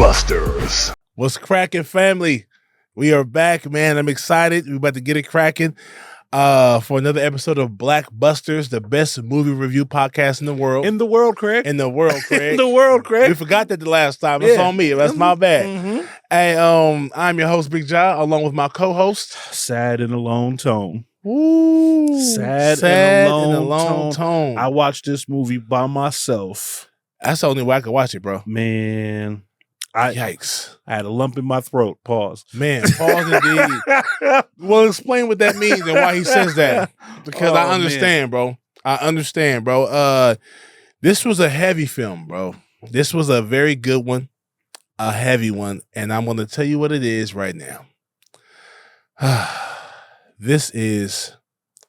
BlackBusters. What's cracking, family? We are back, man. I'm excited. We're about to get it cracking for another episode of BlackBusters, the best movie review podcast in the world. In the world, Craig. In the world, Craig. In the world, Craig. We forgot that the last time. It's on me. That's my bad. Mm-hmm. Hey, I'm your host, Big Ja, along with my co-host. Sad and alone tone. Ooh, Sad and alone tone. I watched this movie by myself. That's the only way I could watch it, bro. Man. Yikes. I had a lump in my throat. Pause. Man, pause indeed. Well, explain what that means and why he says that. Because I understand, bro. I understand, bro. This was a heavy film, bro. This was a very good one. A heavy one. And I'm going to tell you what it is right now. This is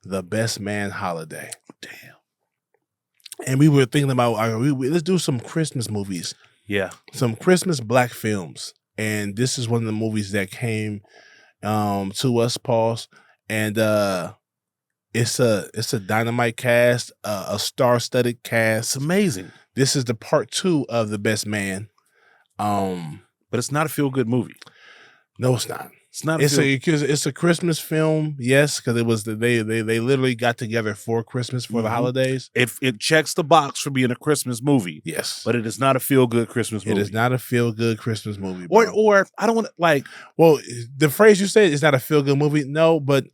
The Best Man Holiday. Damn. And we were thinking about, let's do some Christmas movies. Yeah. Some Christmas black films. And this is one of the movies that came to us, pause. And it's a dynamite cast, a star-studded cast. It's amazing. This is the part 2 of The Best Man. But it's not a feel-good movie. No, it's not. It's not. It's a Christmas film, yes, because it was they literally got together for Christmas for the holidays. It checks the box for being a Christmas movie, yes, but it is not a feel good Christmas movie. It is not a feel good Christmas movie, bro. Or I don't want to like. Well, the phrase you said is not a feel good movie. No, but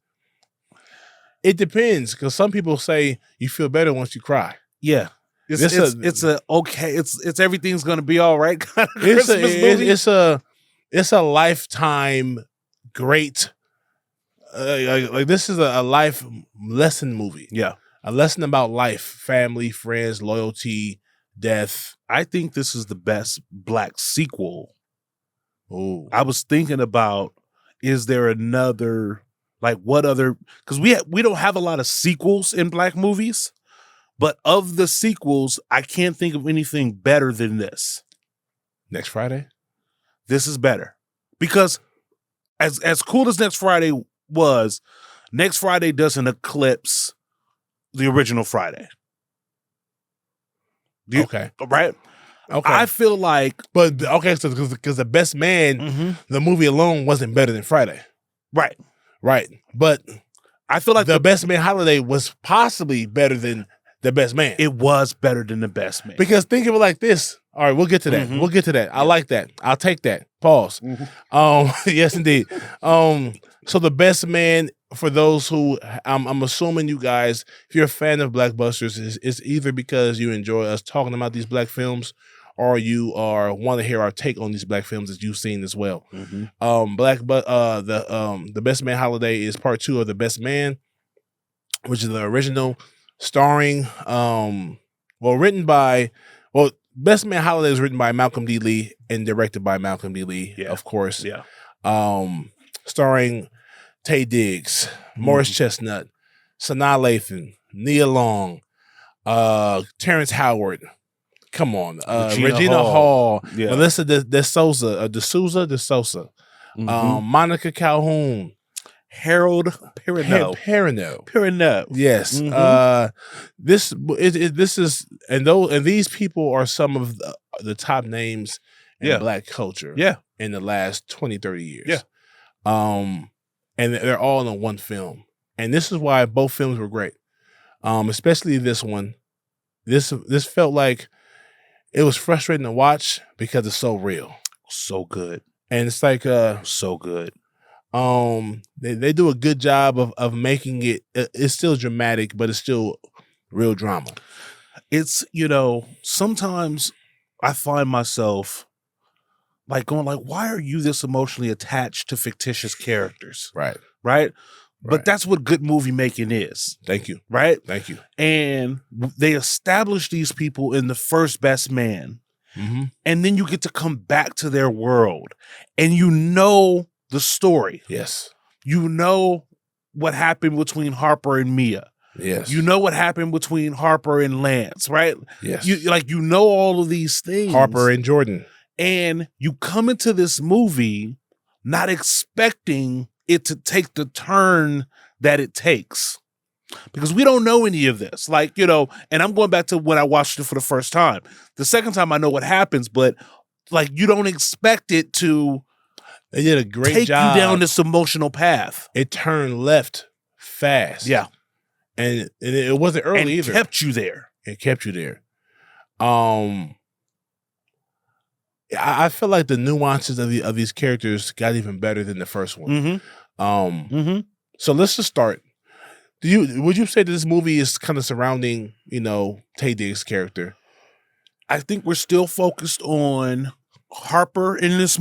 it depends because some people say you feel better once you cry. Yeah. It's everything's gonna be all right kind of Christmas movie. It's a lifetime great like this is a life lesson movie. Yeah. A lesson about life, family, friends, loyalty, death. I think this is the best black sequel. Oh, I was thinking about, is there another, like what other, because we don't have a lot of sequels in black movies, but of the sequels, I can't think of anything better than this. Next Friday? This is better. Because as cool as Next Friday was, Next Friday doesn't eclipse the original Friday. Okay. Right? Okay. I feel like... But, okay, so because The Best Man, the movie alone wasn't better than Friday. Right. Right. But I feel like The Best Man Holiday was possibly better than The Best Man. It was better than The Best Man. Because think of it like this. All right, we'll get to that. We'll get to that. I like that. I'll take that. Pause. Yes, indeed. So The Best Man, for those who, I'm assuming you guys, if you're a fan of BlackBusters, it's either because you enjoy us talking about these black films or you want to hear our take on these black films that you've seen as well. The Best Man Holiday is part 2 of The Best Man, which is the original, starring, Best Man Holiday is written by Malcolm D. Lee and directed by Malcolm D. Lee, of course. Yeah. Starring Taye Diggs, Morris Chestnut, Sanaa Lathan, Nia Long, Terrence Howard. Come on. Regina Hall. Yeah. Melissa De Sousa. Monica Calhoun. Harold Perrineau. Yes. This is and these people are some of the top names in black culture in the last 20, 30 years. Yeah. And they're all in one film. And this is why both films were great. Especially this one. This felt like it was frustrating to watch because it's so real. So good. And it's like so good. They do a good job of making it. It's still dramatic, but it's still real drama. It's, sometimes I find myself like going like, why are you this emotionally attached to fictitious characters? Right. But that's what good movie making is. Thank you. Right? Thank you. And they establish these people in the first Best Man. And then you get to come back to their world and the story. Yes. You know what happened between Harper and Mia. Yes. You know what happened between Harper and Lance, right? Yes. You know all of these things. Harper and Jordan. And you come into this movie not expecting it to take the turn that it takes. Because we don't know any of this. And I'm going back to when I watched it for the first time. The second time I know what happens, but like you don't expect it to They did a great take job. you down this emotional path. It turned left fast. Yeah. And it wasn't early and either. Kept you there. It kept you there. I feel like the nuances of these characters got even better than the first one. So let's just start. Would you say that this movie is kind of surrounding, Taye Diggs' character? I think we're still focused on Harper in this.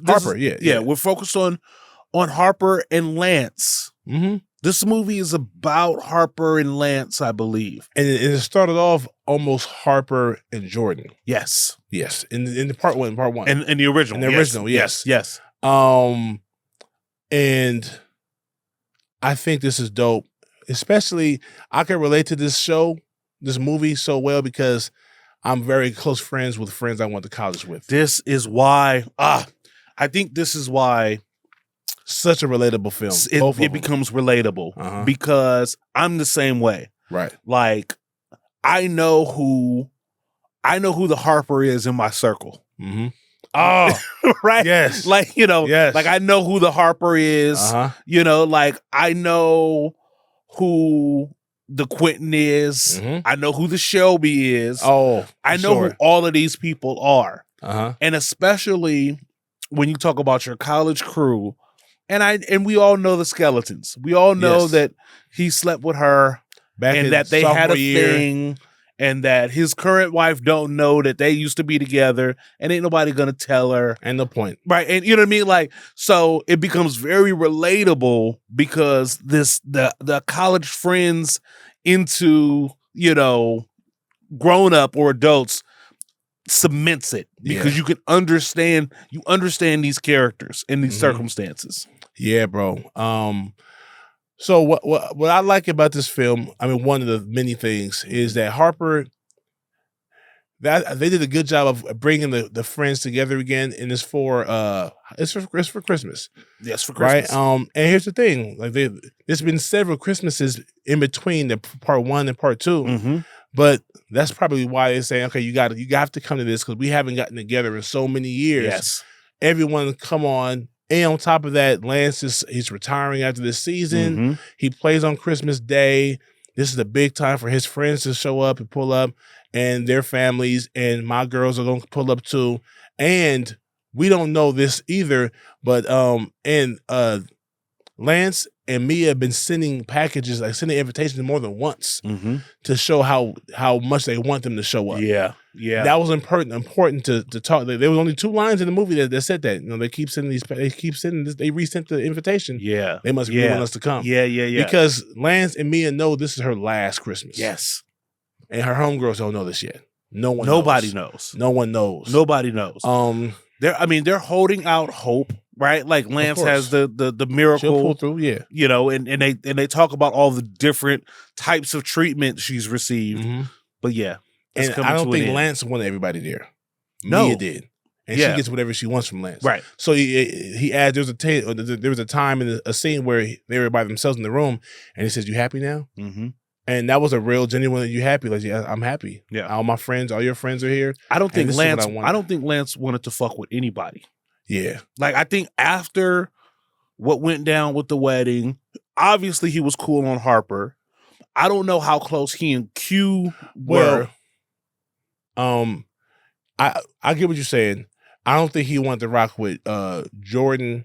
Harper, yeah. We're focused on Harper and Lance. This movie is about Harper and Lance, I believe, and it started off almost Harper and Jordan. Yes. In the part one, in the original, yes. And I think this is dope. Especially, I can relate to this movie so well because I'm very close friends with friends I went to college with. This is why, I think this is why such a relatable film. It becomes relatable because I'm the same way. Right. Like, I know who the Harper is in my circle. Oh, right. Yes. Like, like I know who the Harper is, like I know who the Quentin is. I know who the Shelby is. Oh, I know who all of these people are. And especially when you talk about your college crew, and we all know the skeletons. We all know that he slept with her and that they had a thing and that his current wife don't know that they used to be together and ain't nobody gonna tell her. And no point. Right. And you know what I mean? Like, so it becomes very relatable because the college friends into, grown up or adults cements it because you understand these characters in these circumstances. Yeah, bro. So what I like about this film, I mean, one of the many things is that Harper, that they did a good job of bringing the friends together again, and it's for Christmas. Yes, for Christmas. Right. And here's the thing: like there's been several Christmases in between the part 1 and part 2, but that's probably why they say, okay, you have to come to this because we haven't gotten together in so many years. Yes, everyone come on. And on top of that, Lance he's retiring after this season. He plays on Christmas Day. This is a big time for his friends to show up and pull up, and their families, and my girls are going to pull up too. And we don't know this either, but Lance and Mia have been sending packages, like sending invitations more than once to show how much they want them to show up. Yeah. That was important to talk. There was only 2 lines in the movie that said that. They keep sending they resent the invitation. Yeah. They must really want us to come. Yeah. Because Lance and Mia know this is her last Christmas. Yes. And her homegirls don't know this yet. Nobody knows. No one knows. Nobody knows. They're holding out hope. Right, like Lance has the miracle. She'll pull through, and they talk about all the different types of treatment she's received. But and I don't think Lance wanted everybody there. No. Mia did, and she gets whatever she wants from Lance. Right. So he adds. There was a time in a scene where they were by themselves in the room, and he says, "You happy now?" And that was a real genuine. You happy? Like, yeah, I'm happy. Yeah, all my friends, all your friends are here. I don't think Lance wanted to fuck with anybody. Yeah. Like, I think after what went down with the wedding, obviously he was cool on Harper. I don't know how close he and Q were. I get what you're saying. I don't think he wanted to rock with Jordan,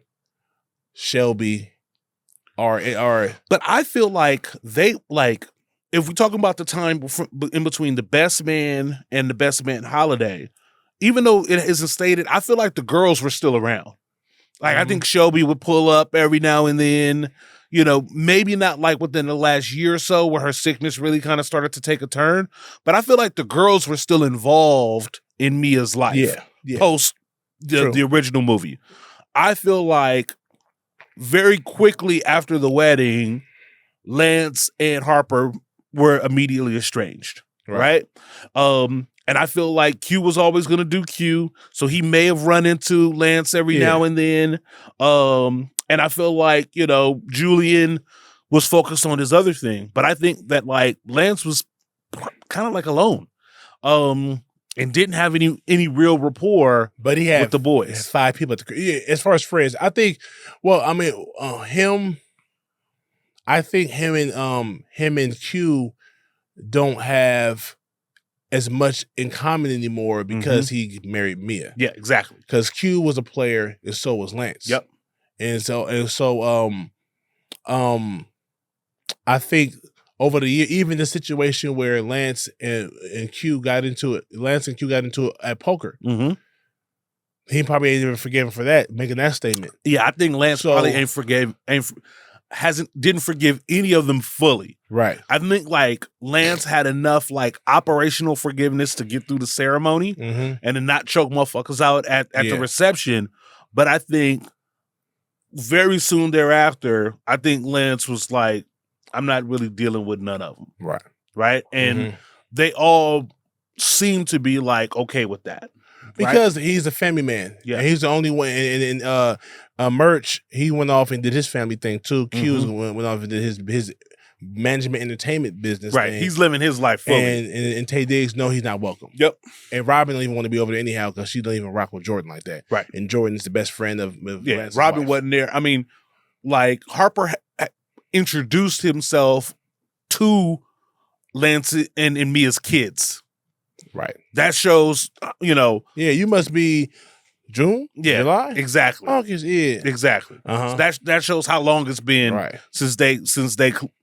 Shelby, or but I feel like if we're talking about the time in between the Best Man and the Best Man holiday, even though it isn't stated, I feel like the girls were still around. Like, I think Shelby would pull up every now and then, maybe not like within the last year or so where her sickness really kind of started to take a turn. But I feel like the girls were still involved in Mia's life post the original movie. I feel like very quickly after the wedding, Lance and Harper were immediately estranged. Right? And I feel like Q was always going to do Q, so he may have run into Lance every now and then. And I feel like, Julian was focused on his other thing. But I think that, like, Lance was kind of like alone. and didn't have any real rapport. But he had with the boys. 5 people at the yeah, as far as friends. I think. Well, I mean, him. I think him and Q don't have as much in common anymore because he married Mia. Yeah, exactly. Because Q was a player and so was Lance. Yep. And so I think over the year, even the situation where Lance and Q got into it at poker. Mm-hmm. He probably ain't even forgiven for that, making that statement. Yeah, I think Lance probably didn't forgive any of them fully. Right. I think like Lance had enough like operational forgiveness to get through the ceremony and to not choke motherfuckers out at the reception. But I think very soon thereafter, I think Lance was like, I'm not really dealing with none of them. Right. Right. And they all seem to be like okay with that. Because he's a family man. Yeah. And he's the only one. And Murch, he went off and did his family thing too. Q went off and did his management entertainment business. Right. thing. He's living his life fully. And Taye Diggs, no, he's not welcome. Yep. And Robyn don't even want to be over there anyhow because she don't even rock with Jordan like that. Right. And Jordan is the best friend of Lance's Robyn wife. wasn't there. I mean, like Harper introduced himself to Lance and Mia's kids. Right. That shows, Yeah, you must be June? Yeah. July? Exactly. August, yeah. Exactly. Uh-huh. So that shows how long it's been since they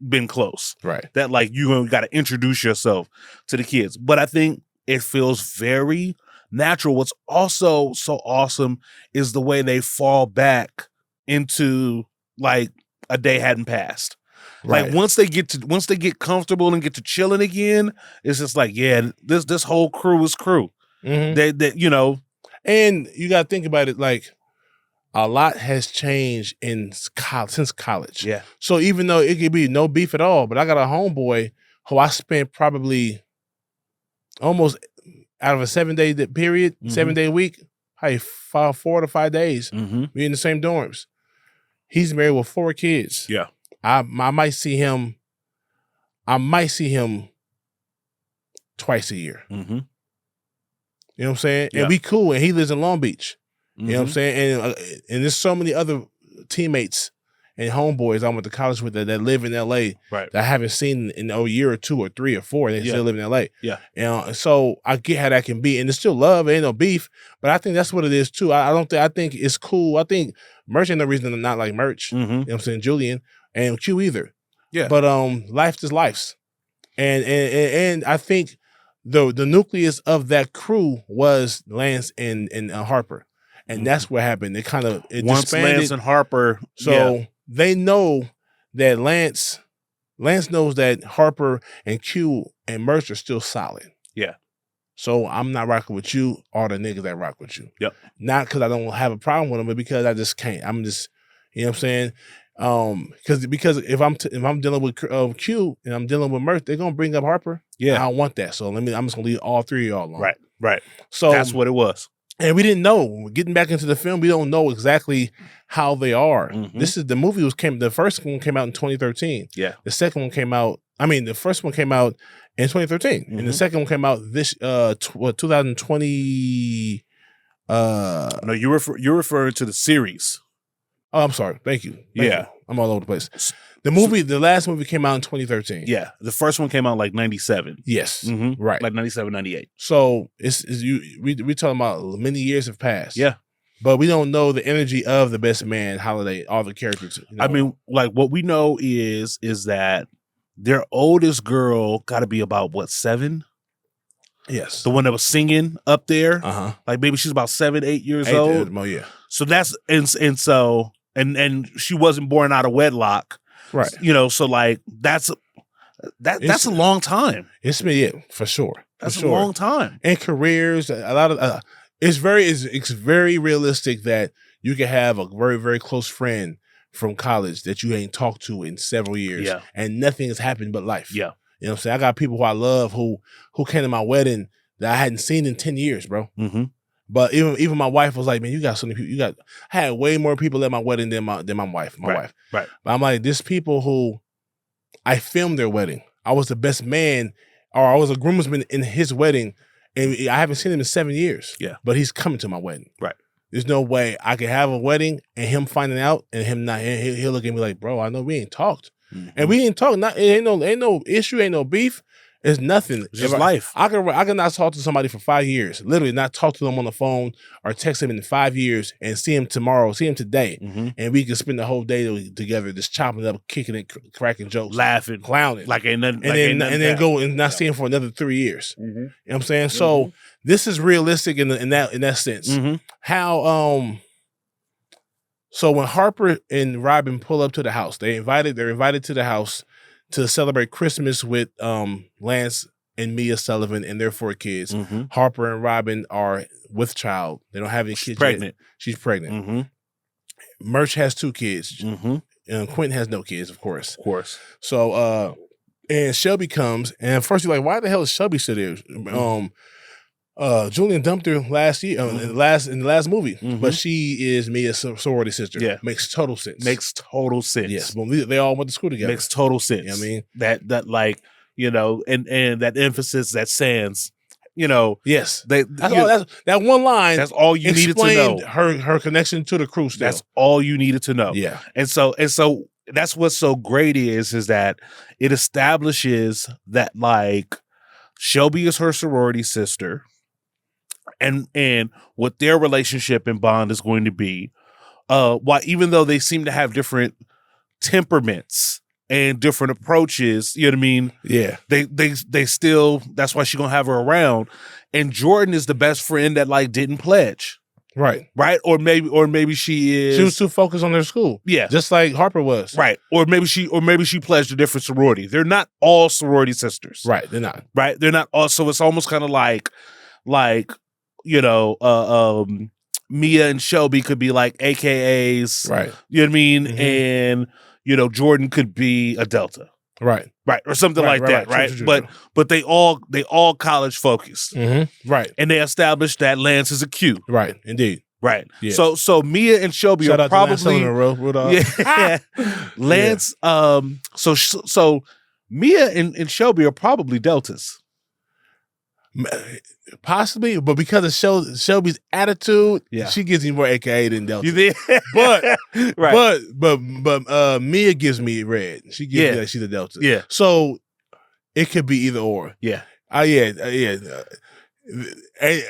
been close. Right. That like you got to introduce yourself to the kids. But I think it feels very natural. What's also so awesome is the way they fall back into like a day hadn't passed. Like once they get comfortable and get to chilling again, it's just like, yeah, this whole crew is crew. Mm-hmm. And you got to think about it, like a lot has changed since college. Yeah. So even though it could be no beef at all, but I got a homeboy who I spent probably almost out of a 7-day period, 7-day week, probably 4 to 5 days, we in the same dorms. He's married with 4 kids. Yeah. I might see him twice a year. Mm-hmm. You know what I'm saying? Yeah. And we cool. And he lives in Long Beach. You know what I'm saying? And there's so many other teammates and homeboys I went to college with that live in LA that I haven't seen in a year or 2 or 3 or 4. And they still live in LA. Yeah. And so I get how that can be. And there's still love. Ain't no beef. But I think that's what it is too. I think it's cool. I think Murch ain't no reason to not like Murch. You know what I'm saying? Julian. And Q either. Yeah. But life is life's. And I think the nucleus of that crew was Lance and Harper. And that's what happened. It kind of once disbanded. Lance and Harper. So they know that Lance knows that Harper and Q and Murch are still solid. Yeah. So I'm not rocking with you or the niggas that rock with you. Yep. Not because I don't have a problem with them, but because I just can't. I'm just, you know what I'm saying? Because if I'm dealing with Q and I'm dealing with Murch, they're gonna bring up Harper. Yeah, I don't want that. So I'm just gonna leave all 3 of y'all alone. Right. So that's what it was. And we didn't know. Getting back into the film, we don't know exactly how they are. This is the movie the first one came out in 2013. Yeah. The second one came out. The first one came out in 2013, and the second one came out this 2020. No, you're referring to the series. Oh, I'm sorry. Thank you. Thank you. I'm all over the place. The last movie came out in 2013. Yeah. The first one came out like 97. Yes. Right. Like 97, 98. So we talking about many years have passed. Yeah. But we don't know the energy of the Best Man holiday, all the characters. Like what we know is that their oldest girl got to be about 7? Yes. The one that was singing up there. Like maybe she's about 7, 8 years old. Oh yeah. So that's and she wasn't born out of wedlock. Right. So like that's a long time. It's been for sure. That's a long time. And careers, a lot of it's very realistic that you can have a very, very close friend from college that you ain't talked to in several years. Yeah. And nothing has happened but life. Yeah. You know what I'm saying? I got people who I love who came to my wedding that I hadn't seen in 10 years, bro. But even my wife was like, man, you got so many people. I had way more people at my wedding than my wife. Wife. Right. But I'm like, there's people who I filmed their wedding. I was the best man, or I was a groomsman in his wedding, And I haven't seen him in 7 years. Yeah. But he's coming to my wedding. Right. There's no way I could have a wedding and him finding out and him not. He'll look at me like, bro, I know we ain't talked. And we ain't talking. Ain't no issue. Ain't no beef. It's nothing. It's just life. I can not talk to somebody for 5 years. Literally not talk to them on the phone or text them in 5 years and see him tomorrow, see him today. And we can spend the whole day together just chopping up, kicking it, cracking jokes. Laughing. Clowning. Like ain't nothing. And then go and not see him for another 3 years. You know what I'm saying? So this is realistic in that sense. How so when Harper and Robyn pull up to the house, they're invited to the house to celebrate Christmas with Lance and Mia Sullivan and their 4 kids. Harper and Robyn are with child. They don't have any kids pregnant. yet. She's pregnant. Murch has 2 kids. Quentin has no kids, of course. So and Shelby comes, and at first you're like, why the hell is Shelby still there? Julian dumped her last year in the last movie, but she is Mia's sorority sister. Yeah, makes total sense. Yes, but they all went to school together. Makes total sense. You know what I mean, that like and that emphasis that Sans, yes, that one line. That's all you needed to know. Her connection to the crew. Still. That's all you needed to know. Yeah, and so that's what's so great is that it establishes that like Shelby is her sorority sister. And what their relationship and bond is going to be, why even though they seem to have different temperaments and different approaches, you know what I mean? Yeah, they still. That's why she's gonna have her around. And Jordan is the best friend that like didn't pledge, right? Or maybe she was too focused on their school. Yeah, just like Harper was. Right. Or maybe she pledged a different sorority. They're not all sorority sisters. Right. They're not. Right. They're not all. So it's almost kind of like. Mia and Shelby could be like AKAs, right? You know what I mean? And Jordan could be a Delta, right? Or something like that, right? True. But they all college focused, right? And they established that Lance is a Q, right? Indeed, right? Yeah. So Mia and Shelby are probably Lance. So Mia and Shelby are probably Deltas. Possibly, but because of Shelby's attitude, she gives me more AKA than Delta. You think? but Mia gives me red. She gives me like she's a Delta. Yeah. So it could be either or. Yeah.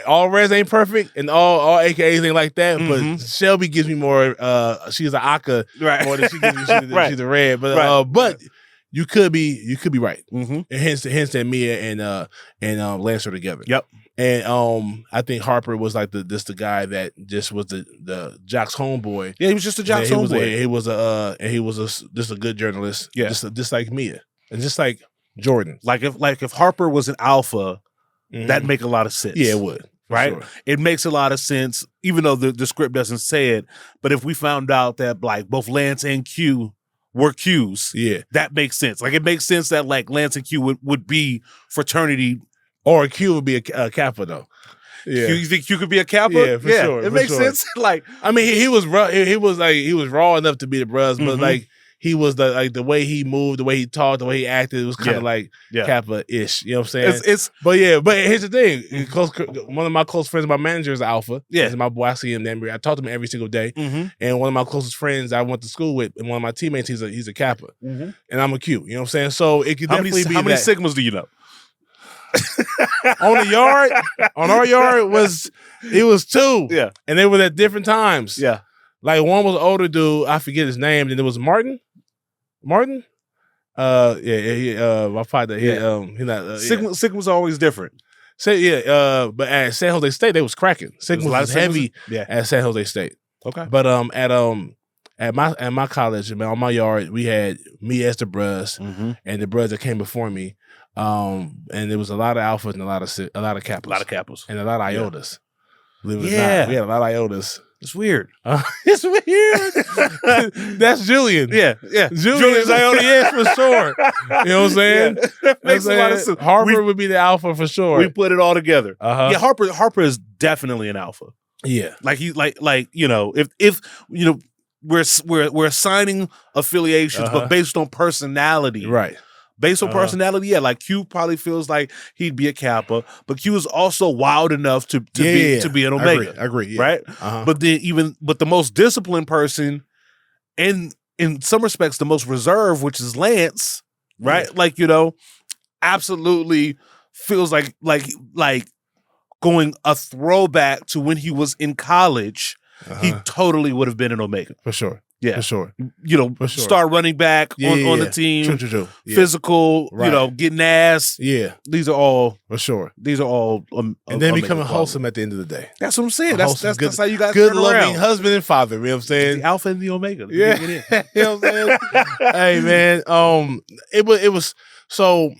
All reds ain't perfect, and all AKAs ain't like that. But Shelby gives me more. She's an Aka more than she gives me. She's a red. But. You could be right, and hence that Mia and Lance are together. Yep. And I think Harper was like the guy that just was the Jock's homeboy. Yeah, he was just a Jock's homeboy. He was just a good journalist. Yeah, just like Mia and just like Jordan. Like if Harper was an alpha, that'd make a lot of sense. Yeah, it would. Right. Sure. It makes a lot of sense, even though the script doesn't say it. But if we found out that like both Lance and Q were Qs, that makes sense. Like it makes sense that like Lance and Q would be fraternity, or Q would be a Kappa though. Yeah, you think Q could be a Kappa? Yeah, for sure. It makes sense. Like I mean, he was raw enough to be the bros, but like he was the way he moved, the way he talked, the way he acted, it was kind of like Kappa-ish. You know what I'm saying? But here's the thing. One of my close friends, my manager is Alpha. Yeah. He's my boy. I see him I talk to him every single day. And one of my closest friends I went to school with, and one of my teammates, he's a Kappa. And I'm a Q. You know what I'm saying? So it could definitely be how many Sigmas do you know? On our yard, it was 2. Yeah. And they were at different times. Yeah. Like one was an older dude, I forget his name, and it was Martin. My father. He not Sigma's always different. But at San Jose State, they was cracking. Sigma was heavy at San Jose State. Okay. But at my college, man, on my yard, we had me as the bros, and the bros that came before me. And there was a lot of alphas and a lot of Kappas. A lot of Kappas. And a lot of Iotas. Believe it or not. We had a lot of Iotas. It's weird. It's weird. That's Julian. Yeah. Julian's Iota, yes, for sure. You know what I'm saying? That makes a lot of sense. Harper would be the alpha for sure. We put it all together. Yeah, Harper is definitely an alpha. Yeah. Like he if we're assigning affiliations, but based on personality. Right. Based on personality, yeah, like Q probably feels like he'd be a Kappa, but Q is also wild enough to be an Omega. I agree, yeah. Right? But the most disciplined person, and in some respects the most reserved, which is Lance, right? Yeah. Like, absolutely feels like going a throwback to when he was in college. He totally would have been an Omega. For sure. Yeah. For sure. Star running back on the team. True. Yeah. Physical, getting ass. Yeah. These are all for sure. These are all and then becoming wholesome at the end of the day. That's what I'm saying. That's how you got good, loving husband and father. You know what I'm saying? The alpha and the omega. Yeah. You know what I'm saying? Hey man, it was so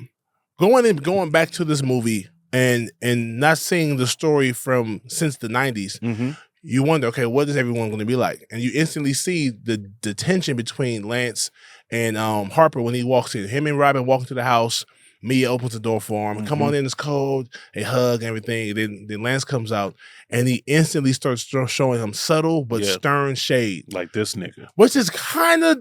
going back to this movie and not seeing the story since the 90s. You wonder, okay, what is everyone going to be like? And you instantly see the tension between Lance and Harper when he walks in. Him and Robyn walk into the house. Mia opens the door for him. Come on in, it's cold. They hug and everything. And then Lance comes out and he instantly starts showing him subtle but stern shade. Like this nigga. Which is kind of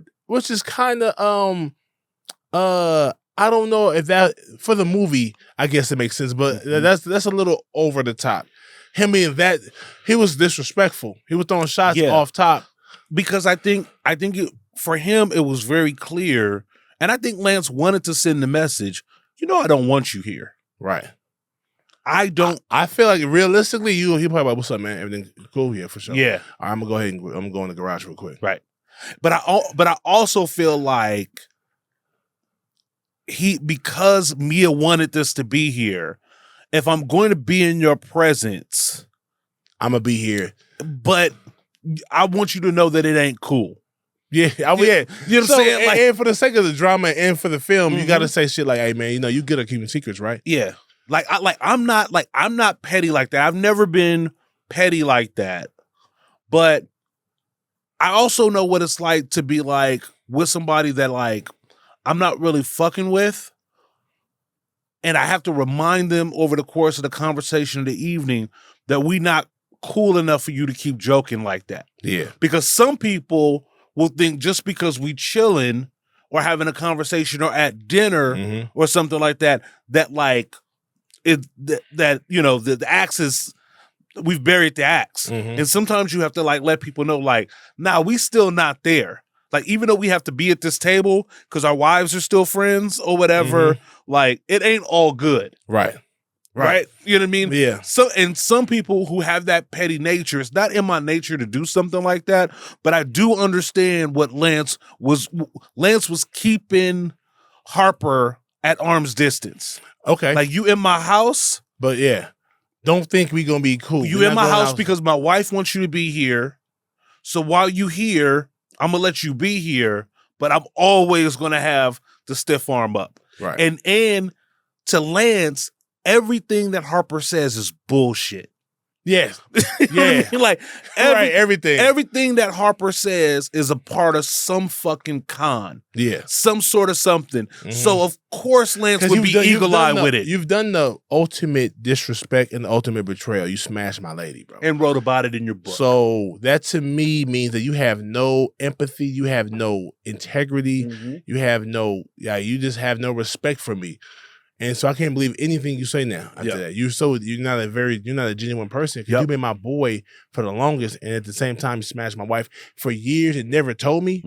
I don't know if that for the movie, I guess it makes sense, but that's a little over the top. Him being that, he was disrespectful. He was throwing shots off top. Because I think for him, it was very clear. And I think Lance wanted to send the message, I don't want you here. Right. I feel like realistically, he probably like, what's up, man? Everything cool here for sure. Yeah. All right, I'm gonna go ahead and I'm gonna go in the garage real quick. Right. But I also feel like because Mia wanted this to be here, if I'm going to be in your presence, I'm gonna be here. But I want you to know that it ain't cool. Yeah, You know what I'm saying? Like, and for the sake of the drama and for the film, you got to say shit like, "Hey, man, you good at keeping secrets, right?" Yeah, I'm not petty like that. I've never been petty like that, but I also know what it's like to be like with somebody that like I'm not really fucking with, and I have to remind them over the course of the conversation of the evening that we not cool enough for you to keep joking like that. Yeah, because some people will think just because we chilling or having a conversation or at dinner or something like that, that like the axe is, we've buried the axe. And sometimes you have to like let people know like, nah, we still not there. Like, even though we have to be at this table because our wives are still friends or whatever, like it ain't all good. Right. You know what I mean? Yeah. So, and some people who have that petty nature, it's not in my nature to do something like that, but I do understand what Lance was keeping Harper at arm's distance. Okay. Like, you in my house. But yeah, don't think we gonna be cool. You in my house because my wife wants you to be here. So while you here, I'm gonna let you be here, but I'm always gonna have the stiff arm up. Right. And to Lance, everything that Harper says is bullshit. Yes. Yeah. Like everything that Harper says is a part of some fucking con. Yeah. Some sort of something. So of course Lance would be eagle-eyed with it. You've done the ultimate disrespect and the ultimate betrayal. You smashed my lady, bro. And wrote about it in your book. So that to me means that you have no empathy, you have no integrity, you have you just have no respect for me. And so I can't believe anything you say now after that. You're not a genuine person. Because you've been my boy for the longest, and at the same time you smashed my wife for years and never told me.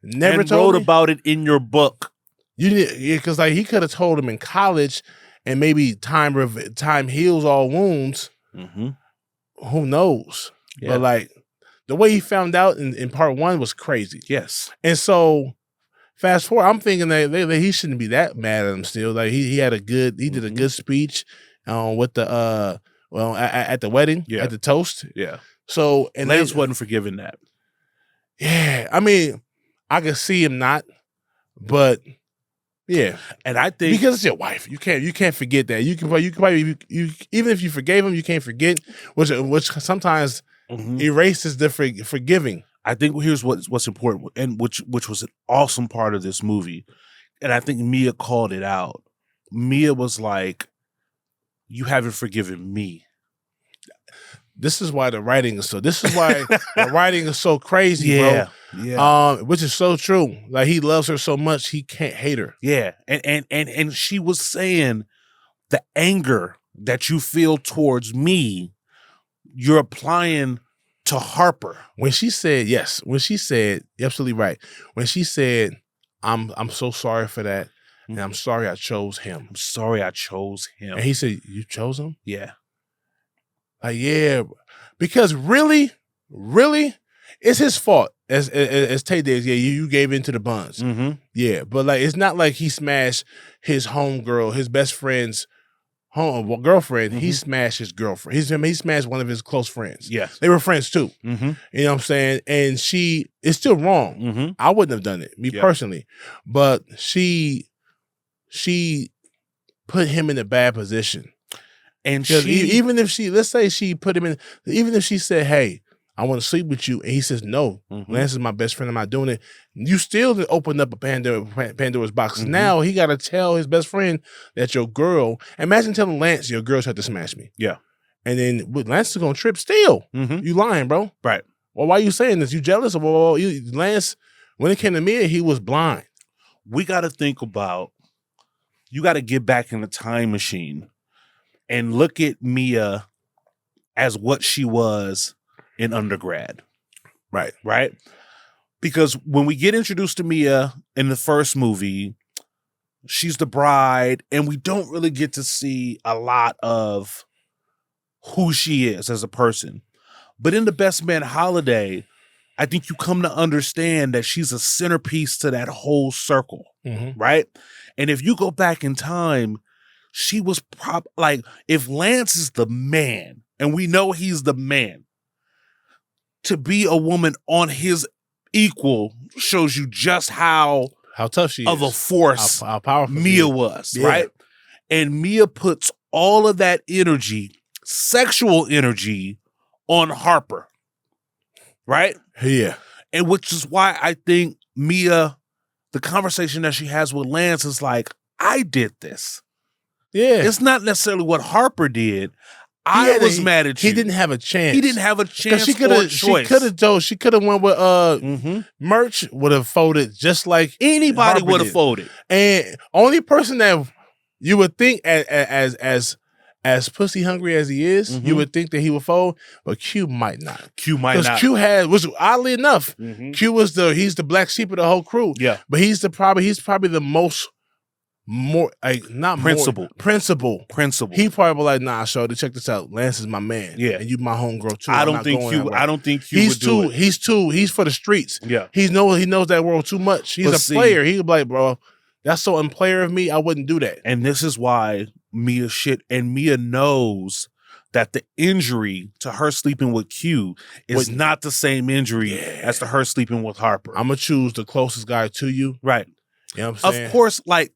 Never told wrote about it in your book. You did, because like he could have told him in college, and maybe time heals all wounds. Who knows? Yeah. But like the way he found out in part one was crazy. Yes, and so. Fast forward, I'm thinking that he shouldn't be that mad at him still. Like he did a good speech with the at the wedding, at the toast. Yeah. So and Lance wasn't forgiving that. Yeah, I mean, I could see him not, but yeah, and I think because it's your wife, you can't forget that. You can probably even if you forgave him, you can't forget, which sometimes erases the forgiving. I think here's what's important, and which was an awesome part of this movie, and I think Mia called it out. Mia was like, "You haven't forgiven me." this is why the writing is so. This is why the writing is so crazy, bro. Yeah. Which is so true. Like he loves her so much, he can't hate her. Yeah, and she was saying the anger that you feel towards me, you're applying to Harper. When she said yes, when she said, you're absolutely right. When she said, I'm so sorry for that, and I'm sorry I chose him. I'm sorry I chose him. And he said, you chose him? Yeah. Like, yeah, because really, it's his fault. As Taye Diggs, yeah, you gave in to the buns. Mm-hmm. Yeah, but like it's not like he smashed his homegirl, his best friend's girlfriend. He smashed his girlfriend. He smashed one of his close friends. Yes. They were friends too. Mm-hmm. You know what I'm saying? And she is still wrong. Mm-hmm. I wouldn't have done it, me personally. But she put him in a bad position. And even if let's say she put him in, even if she said, hey, I want to sleep with you, and he says, no, Lance is my best friend, I'm not doing it, you still opened up a Pandora's box. Now he got to tell his best friend that your girl, imagine telling Lance your girls have to smash me. Yeah. And then Lance is going to trip still. You lying, bro. Right. Well, why are you saying this? You jealous? Well, Lance, when it came to Mia, he was blind. We got to think about, you got to get back in the time machine and look at Mia as what she was in undergrad. Right. Right? Because when we get introduced to Mia in the first movie, she's the bride, and we don't really get to see a lot of who she is as a person. But in The Best Man Holiday, I think you come to understand that she's a centerpiece to that whole circle. Right? And if you go back in time, she was like, if Lance is the man, and we know he's the man, to be a woman on his equal shows you just how tough she is. Of a force how powerful Mia was, right? And Mia puts all of that energy, sexual energy, on Harper, right? Yeah. And which is why I think Mia, the conversation that she has with Lance is like, I did this. Yeah. It's not necessarily what Harper did. I was mad at you. He didn't have a chance. He didn't have a chance she could have went with Murch would have folded just like anybody would have folded. And only person that you would think as pussy hungry as he is, you would think that he would fold, but Q might not. Because Q was oddly enough, Q was he's the black sheep of the whole crew. Yeah. But he's probably the most principal. He probably was like, nah, shorty, check this out. Lance is my man. Yeah. And you my homegirl too. I don't think Q would do it. He's for the streets. Yeah. He knows that world too much. He's a player. He'd be like, bro, that's so unplayer of me, I wouldn't do that. And this is why Mia knows that the injury to her sleeping with Q is not the same injury as to her sleeping with Harper. I'm going to choose the closest guy to you. Right. You know what I'm saying? Of course, like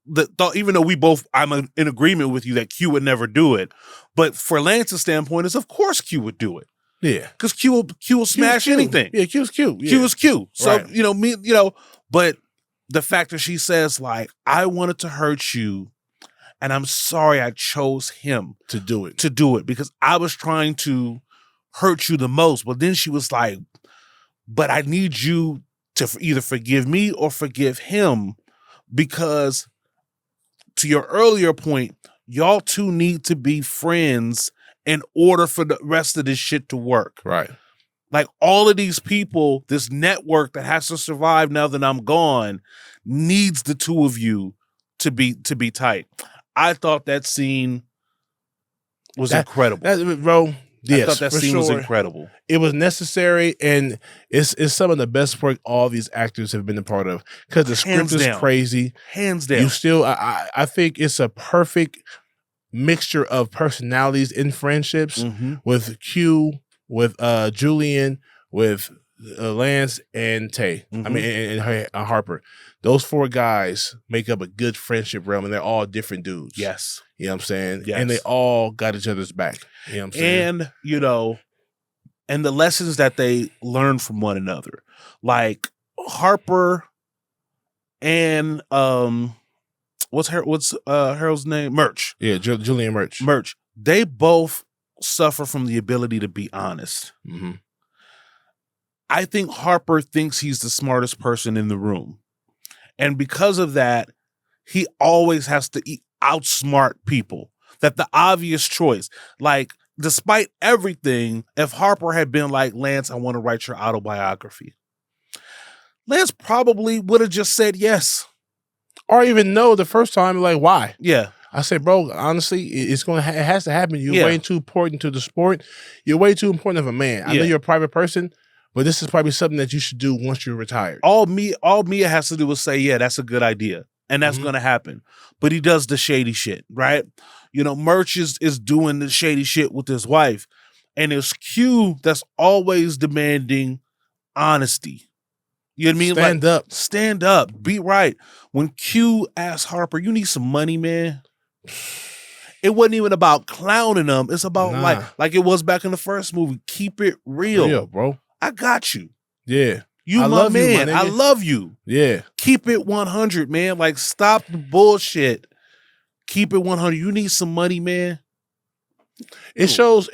even though I'm in agreement with you that Q would never do it, but for Lance's standpoint, is of course Q would do it. Yeah, because Q will smash anything. Yeah, Q's Q. Yeah. Q is Q. So right. But the fact that she says like, I wanted to hurt you, and I'm sorry I chose him to do it because I was trying to hurt you the most. But then she was like, but I need you to either forgive me or forgive him. Because to your earlier point, y'all two need to be friends in order for the rest of this shit to work. Right. Like all of these people, this network that has to survive now that I'm gone, needs the two of you to be tight. I thought that scene was incredible. Bro, yes, I thought that scene was incredible. It was necessary, and it's some of the best work all these actors have been a part of. Because the script is crazy. Hands down. You still, I think it's a perfect mixture of personalities in friendships with Q, with Julian, with Lance, and Taye. I mean, and Harper. Those four guys make up a good friendship realm, and they're all different dudes. Yes. You know what I'm saying? Yes. And they all got each other's back. You know what I'm saying? And, and the lessons that they learn from one another. Like Harper and what's Harold's name? Murch. Yeah, Julian Murch. They both suffer from the ability to be honest. Mm-hmm. I think Harper thinks he's the smartest person in the room. And because of that, he always has to outsmart people. That the obvious choice, like, despite everything, if Harper had been like, Lance, I want to write your autobiography, Lance probably would have just said yes. Or even no the first time, like, why? Yeah. I said, bro, honestly, it has to happen. You're way too important to the sport. You're way too important of a man. I know you're a private person, but this is probably something that you should do once you're retired. All Mia has to do is say, yeah, that's a good idea. And that's going to happen. But he does the shady shit, right? You know, Murch is doing the shady shit with his wife. And it's Q that's always demanding honesty. You know what I mean? Stand up. Stand up. Be right. When Q asked Harper, you need some money, man. It wasn't even about clowning him. It's about like it was back in the first movie. Keep it real, bro. I got you. Yeah. You my man. I love you. Yeah. Keep it 100, man. Like, stop the bullshit. Keep it 100. You need some money, man. It shows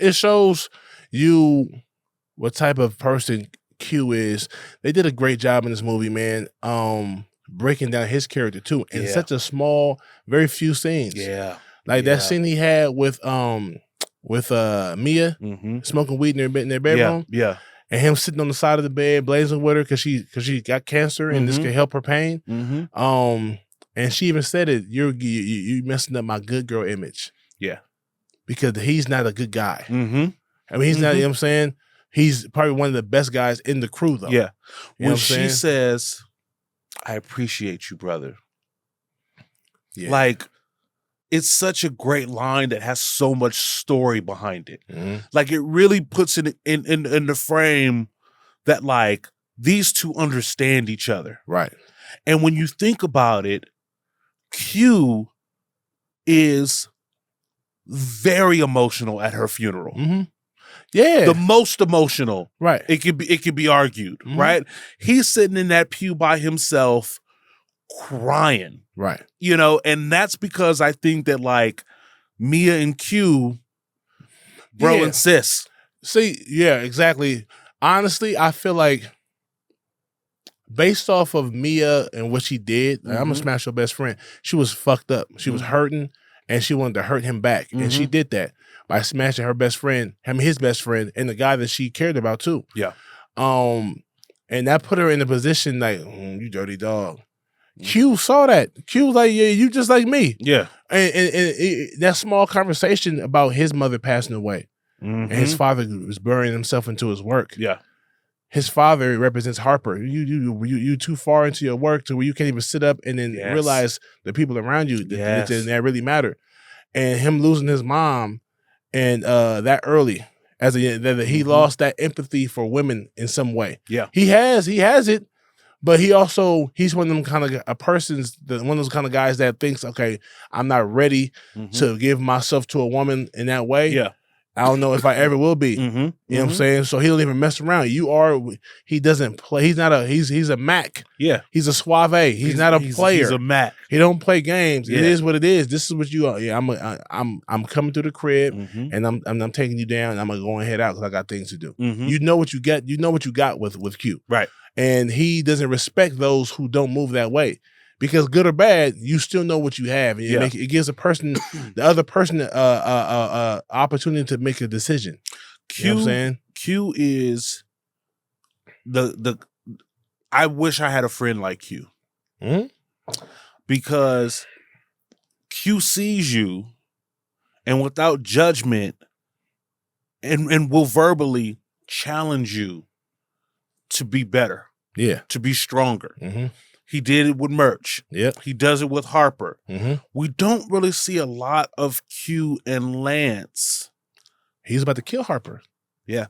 you what type of person Q is. They did a great job in this movie, man. Breaking down his character too in such a small, very few scenes. Yeah. Like that scene he had with Mia smoking weed in their bedroom. Yeah. And him sitting on the side of the bed, blazing with her because she got cancer and this can help her pain. And she even said it, you messing up my good girl image. Yeah. Because he's not a good guy. I mean, he's not, you know what I'm saying? He's probably one of the best guys in the crew, though. Yeah. You know when she says, I appreciate you, brother. Yeah. Like, it's such a great line that has so much story behind it. Like, it really puts it in the frame that, like, these two understand each other. Right. And when you think about it, Q is very emotional at her funeral. Yeah. The most emotional. Right. It could be argued, right? He's sitting in that pew by himself crying. Right. You know, and that's because I think that, like, Mia and Q, bro and sis. See, yeah, exactly. Honestly, I feel like based off of Mia and what she did, I'm gonna smash your best friend. She was fucked up. She was hurting, and she wanted to hurt him back, and she did that by smashing her best friend, his best friend, and the guy that she cared about too. Yeah. And that put her in a position like, you dirty dog. Q saw that. Q was like, yeah, you just like me. Yeah. And that small conversation about his mother passing away and his father was burying himself into his work. Yeah. His father represents Harper. You too far into your work to where you can't even sit up and then realize the people around you that really matter. And him losing his mom and that early he lost that empathy for women in some way. Yeah. He has it. But he's one of them kind of one of those kind of guys that thinks, okay, I'm not ready to give myself to a woman in that way. Yeah. I don't know if I ever will be. You know what I'm saying? So he don't even mess around. He doesn't play. He's a Mac. Yeah. He's a suave. He's not a player. He's a Mac. He don't play games. Yeah. It is what it is. This is what you are. Yeah, I'm coming through the crib and I'm taking you down and I'm gonna go and head out because I got things to do. You know what you get. You know what you got with Q. Right. And he doesn't respect those who don't move that way. Because good or bad, you still know what you have. And it gives the other person opportunity to make a decision. You know what I'm saying? Q is I wish I had a friend like Q. Because Q sees you and without judgment and will verbally challenge you to be better. Yeah. To be stronger. He did it with Murch. Yep. He does it with Harper. We don't really see a lot of Q and Lance. He's about to kill Harper. Yeah.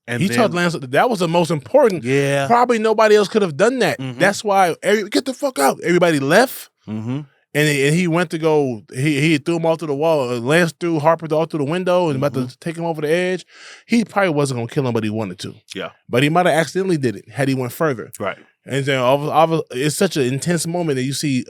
And he told Lance that was the most important. Yeah. Probably nobody else could have done that. That's why get the fuck out. Everybody left. And he went to go, he threw him off to the wall. Lance threw Harper off through the window and about to take him over the edge. He probably wasn't going to kill him, but he wanted to. Yeah. But he might have accidentally did it had he went further. Right. And then it's such an intense moment that you see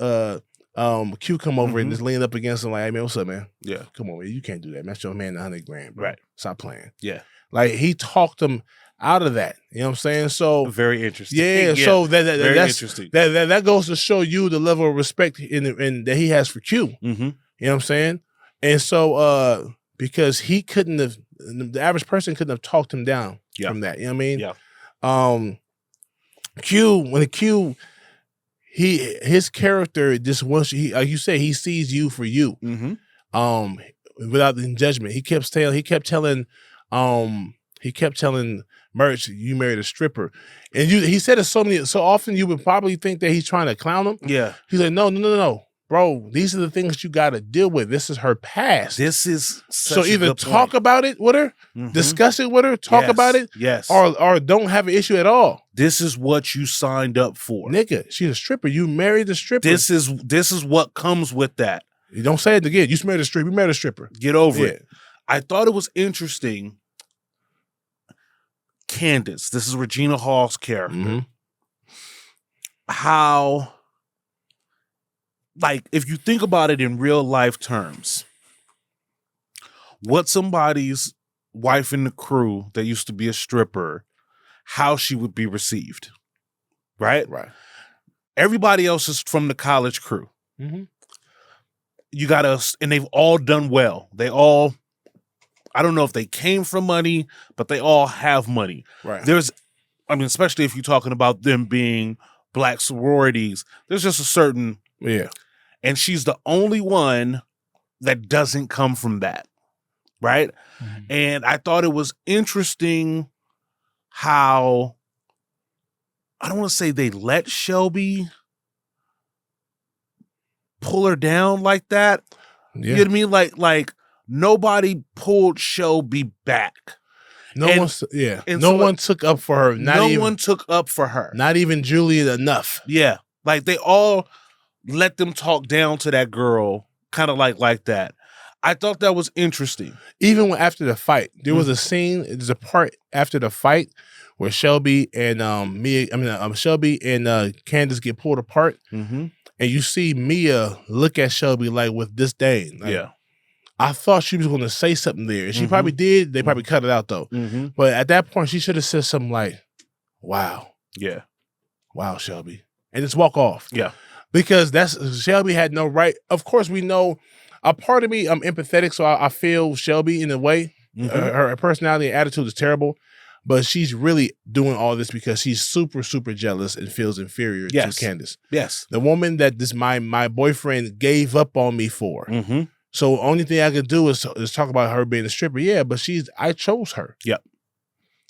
Q come over and just lean up against him like, hey man, what's up, man? Yeah. Come on, man. You can't do that. That's your man, $100,000, bro. Right. Stop playing. Yeah. Like he talked him out of that. You know what I'm saying? So very interesting. Yeah. So that's interesting. That goes to show you the level of respect in that he has for Q. You know what I'm saying? And so because he couldn't have, the average person couldn't have talked him down from that. You know what I mean? Yeah. Q, his character just wants you, like you said, he sees you for you. Without the judgment. He kept telling Murch, you married a stripper. And he said it so often you would probably think that he's trying to clown him. Yeah. He's like, no. Bro, these are the things you got to deal with. This is her past. This is so either talk about it with her, discuss it with her, talk about it, or don't have an issue at all. This is what you signed up for, nigga. She's a stripper. You married a stripper. This is what comes with that. You don't say it again. You married a stripper. You married a stripper. Get over it. I thought it was interesting. Candace, this is Regina Hall's character. How, like, if you think about it in real life terms, what somebody's wife in the crew that used to be a stripper, how she would be received, right? Right. Everybody else is from the college crew. You got us, and they've all done well. They all, I don't know if they came from money, but they all have money. Right. Especially if you're talking about them being black sororities, there's just a certain, and she's the only one that doesn't come from that, right? And I thought it was interesting how, I don't want to say they let Shelby pull her down like that. You know what I mean? Like nobody pulled Shelby back. No one took up for her. No one took up for her. Not even Julian enough. Yeah. Like they all let them talk down to that girl, kind of like that. I thought that was interesting. Even after the fight, there was a scene, there's a part after the fight where Shelby and Shelby and Candace get pulled apart. And you see Mia look at Shelby like with disdain. Like, I thought she was going to say something there. And she probably did. They probably cut it out though. But at that point, she should have said something like, wow. Yeah. Wow, Shelby. And just walk off. Yeah. Because Shelby had no right. Of course, we know, a part of me, I'm empathetic, so I feel Shelby in a way. Her personality and attitude is terrible. But she's really doing all this because she's super, super jealous and feels inferior to Candace. Yes. The woman that my boyfriend gave up on me for. So only thing I could do is talk about her being a stripper. Yeah, but I chose her. Yep.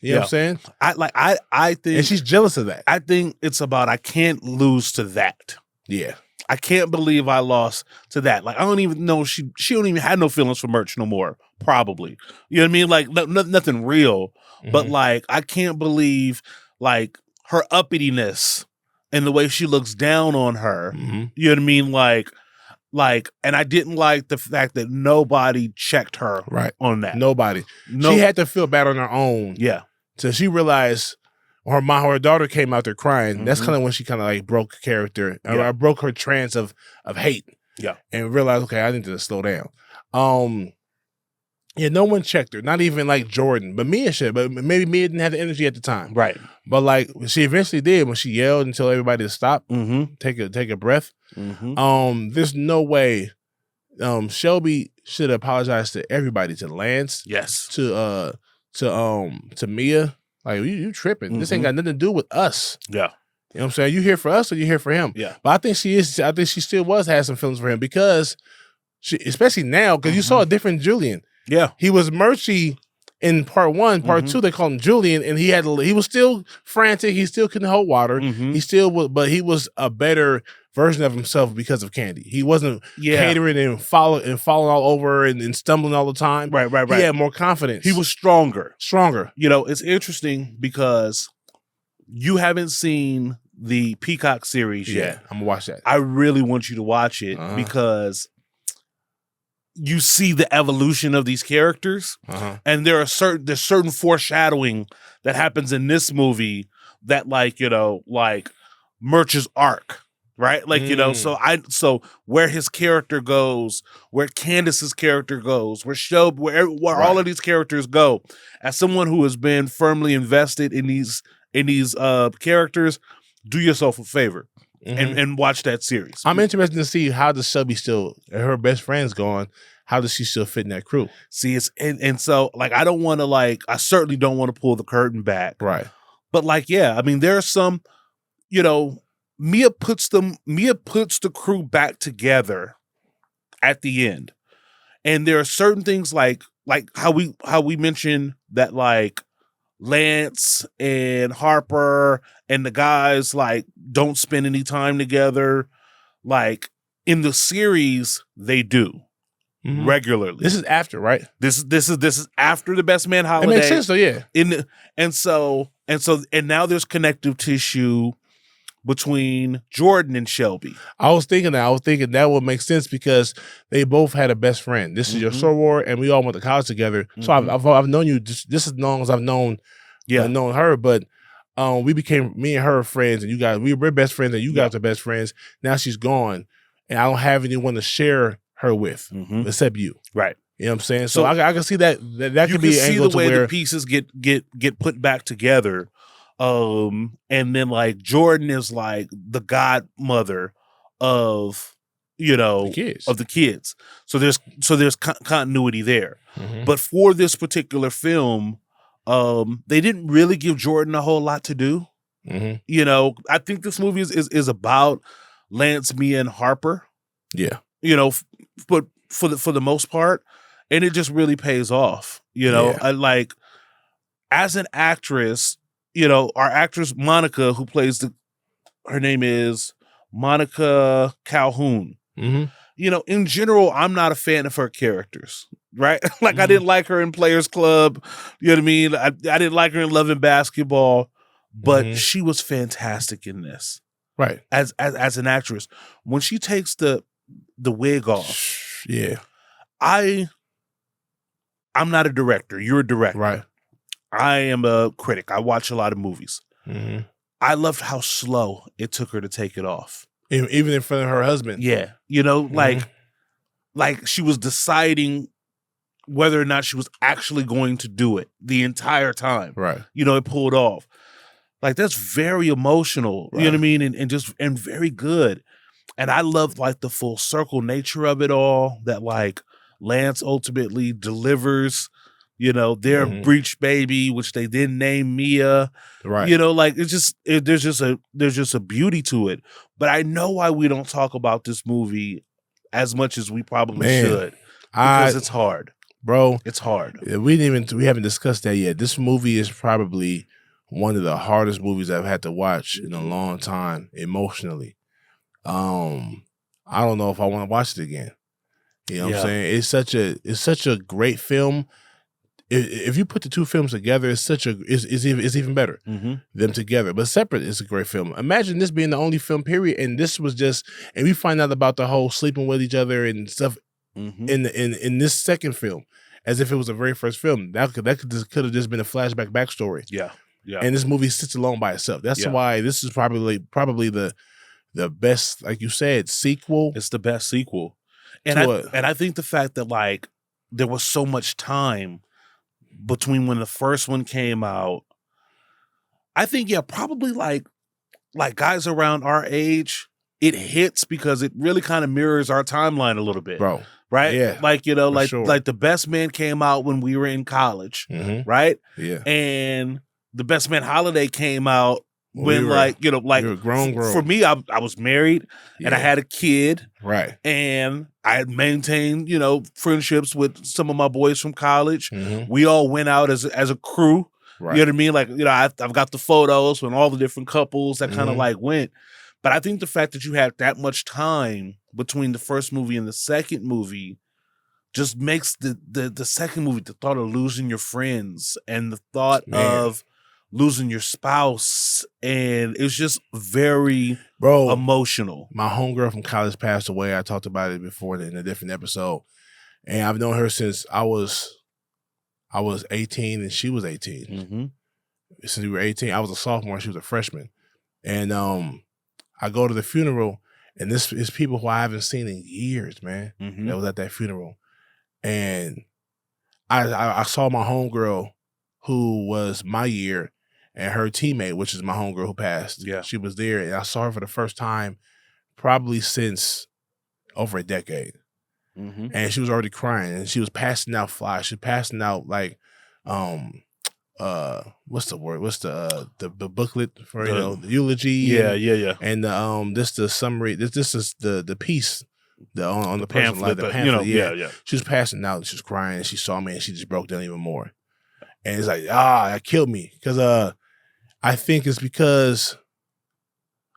You know what I'm saying? I think, and she's jealous of that. I think it's about, I can't lose to that. Yeah. I can't believe I lost to that. Like, I don't even know, she don't even have no feelings for Murch no more, probably. You know what I mean? Like, nothing real. But like, I can't believe like her uppityness and the way she looks down on her. You know what I mean? Like, and I didn't like the fact that nobody checked her on that. Nobody. She had to feel bad on her own. Yeah. So she realized her daughter came out there crying. That's kind of when she kind of like broke character. I broke her trance of hate. Yeah. And realized, okay, I need to slow down. Yeah, no one checked her. Not even like Jordan. But Mia should. But maybe Mia didn't have the energy at the time. Right. But like she eventually did when she yelled and told everybody to stop. Take a breath. There's no way Shelby should apologize to everybody, to Lance. Yes. To Mia. Like, you tripping. This ain't got nothing to do with us. Yeah. You know what I'm saying? You here for us or you here for him? Yeah. But I think she still had some feelings for him because especially now, because you saw a different Julian. Yeah. He was Murchy in part one. Part two, they called him Julian, and he was still frantic. He still couldn't hold water. He still was, but he was a better version of himself because of Candy. He wasn't catering and falling all over and stumbling all the time. Right. He had more confidence. He was stronger. You know, it's interesting because you haven't seen the Peacock series yet. I'm gonna watch that. I really want you to watch it because you see the evolution of these characters, and there's certain foreshadowing that happens in this movie that, like, you know, like Murch's arc right? Like, so where his character goes, where Candace's character goes, where all of these characters go, as someone who has been firmly invested in these characters, do yourself a favor and watch that series. I'm interested to see how does Shelby still, her best friend's gone, how does she still fit in that crew? See, it's and so like I don't want to I certainly don't want to pull the curtain back. Right. But I mean, there's some, Mia puts the crew back together at the end. And there are certain things like how we mentioned that Lance and Harper and the guys don't spend any time together. In the series, they do regularly. This is after, right? This is after the Best Man holiday. It makes sense, though, yeah. And now there's connective tissue between Jordan and Shelby. I was thinking that would make sense because they both had a best friend. This is your soror, and we all went to college together. So I've known you just as long as I've known her. But me and her are friends, and you guys, we're best friends, and you guys are best friends. Now she's gone, and I don't have anyone to share her with except you. Right. You know what I'm saying? So I can see that could be an angle the way to where the pieces get put back together. And then Jordan is the godmother of the kids. So there's continuity there. But for this particular film, they didn't really give Jordan a whole lot to do. I think this movie is about Lance, Mia, and Harper. Yeah. But for the most part, and it just really pays off. As an actress, our actress Monica, who plays her name is Monica Calhoun. In general, I'm not a fan of her characters, right? I didn't like her in Players Club. You know what I mean? I didn't like her in Love and Basketball, but she was fantastic in this. Right. As an actress. When she takes the wig off. Yeah. I'm not a director. You're a director. Right. I am a critic. I watch a lot of movies. I loved how slow it took her to take it off. Even in front of her husband. Yeah. Like she was deciding whether or not she was actually going to do it the entire time. Right. It pulled off. That's very emotional. Right. You know what I mean? And very good. And I love the full circle nature of it all, that Lance ultimately delivers, their breech baby, which they didn't name Mia. Right. There's just a beauty to it. But I know why we don't talk about this movie as much as we probably should. Because it's hard. Bro. It's hard. We haven't discussed that yet. This movie is probably one of the hardest movies I've had to watch in a long time, emotionally. I don't know if I want to watch it again. You know what I'm saying? It's such a great film. If you put the two films together, it's even better. Them together, but separate, it's a great film. Imagine this being the only film period, and this was and we find out about the whole sleeping with each other and stuff in this second film, as if it was the very first film. That could have just been a flashback backstory. Yeah. And this movie sits alone by itself. That's why this is probably the best, like you said, sequel. It's the best sequel. And I think the fact that there was so much time between when the first one came out, I think probably guys around our age, it hits because it really kind of mirrors our timeline a little bit. Bro. Right? Yeah. Sure. The Best Man came out when we were in college. Right? Yeah. And the Best Man Holiday came out when we were grown. For me, I was married and I had a kid. Right. And I had maintained, friendships with some of my boys from college. We all went out as a crew. Right. You know what I mean? I've got the photos from all the different couples that kind of went. But I think the fact that you had that much time between the first movie and the second movie just makes the second movie, the thought of losing your friends and the thought of losing your spouse, and it's just very emotional. My homegirl from college passed away. I talked about it before in a different episode, and I've known her since I was 18 and she was 18. Since we were 18, I was a sophomore and she was a freshman, and I go to the funeral And this is people who I haven't seen in years, man. Mm-hmm. That was at that funeral. And I saw my homegirl who was my year and her teammate, which is my homegirl who passed. Yeah. She was there, and I saw her for the first time probably since over a decade. Mm-hmm. And she was already crying, and she was passing out flies. She was passing out like, what's the word? What's the booklet for the eulogy? Yeah. And the summary. This is the piece. On the pamphlet, the pamphlet, yeah. She was passing out and she was crying and she saw me and she just broke down even more. And it's like, that killed me. Because I think it's because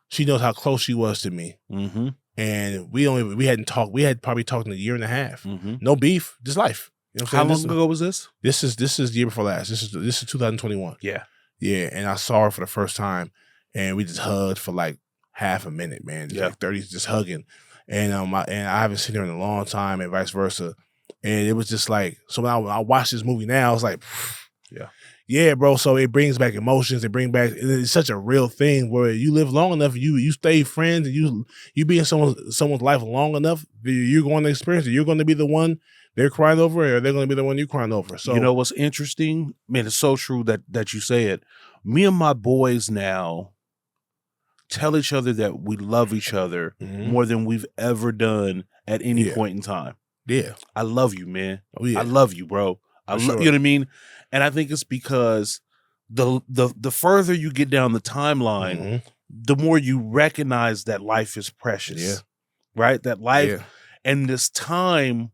she knows how close she was to me. Mm-hmm. And we hadn't talked. We had probably talked in a year and a half. Mm-hmm. No beef, just life. You know what I'm saying? How long ago was this? This is the year before last. This is 2021. Yeah. Yeah. And I saw her for the first time and we just hugged for like half a minute, man. Just like 30, just hugging. And I haven't seen her in a long time, and vice versa. And it was just like, so when I watch this movie now, it's like, yeah, bro. So it brings back emotions. It's such a real thing where you live long enough, you stay friends, and you be in someone's life long enough, you're going to experience it. You're going to be the one they're crying over, or they're going to be the one you're crying over. So you know what's interesting, man? It's so true that you say it. Me and my boys now tell each other that we love each other more than we've ever done at any point in time. Yeah. I love you, man. Oh, yeah. I love you, bro. You know what I mean? And I think it's because the further you get down the timeline, the more you recognize that life is precious. Yeah. Right? That life and this time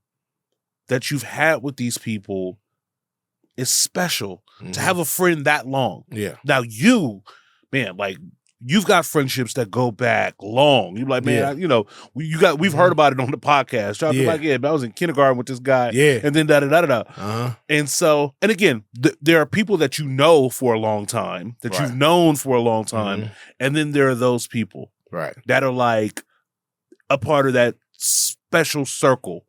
that you've had with these people is special. To have a friend that long. Yeah. Now you, man, like, you've got friendships that go back long. You're like, man, we've heard about it on the podcast. Y'all be like, man, I was in kindergarten with this guy. Yeah. And then da-da-da-da-da. And so, and again, there are people that you know for a long time, that you've known for a long time. And then there are those people that are like a part of that special circle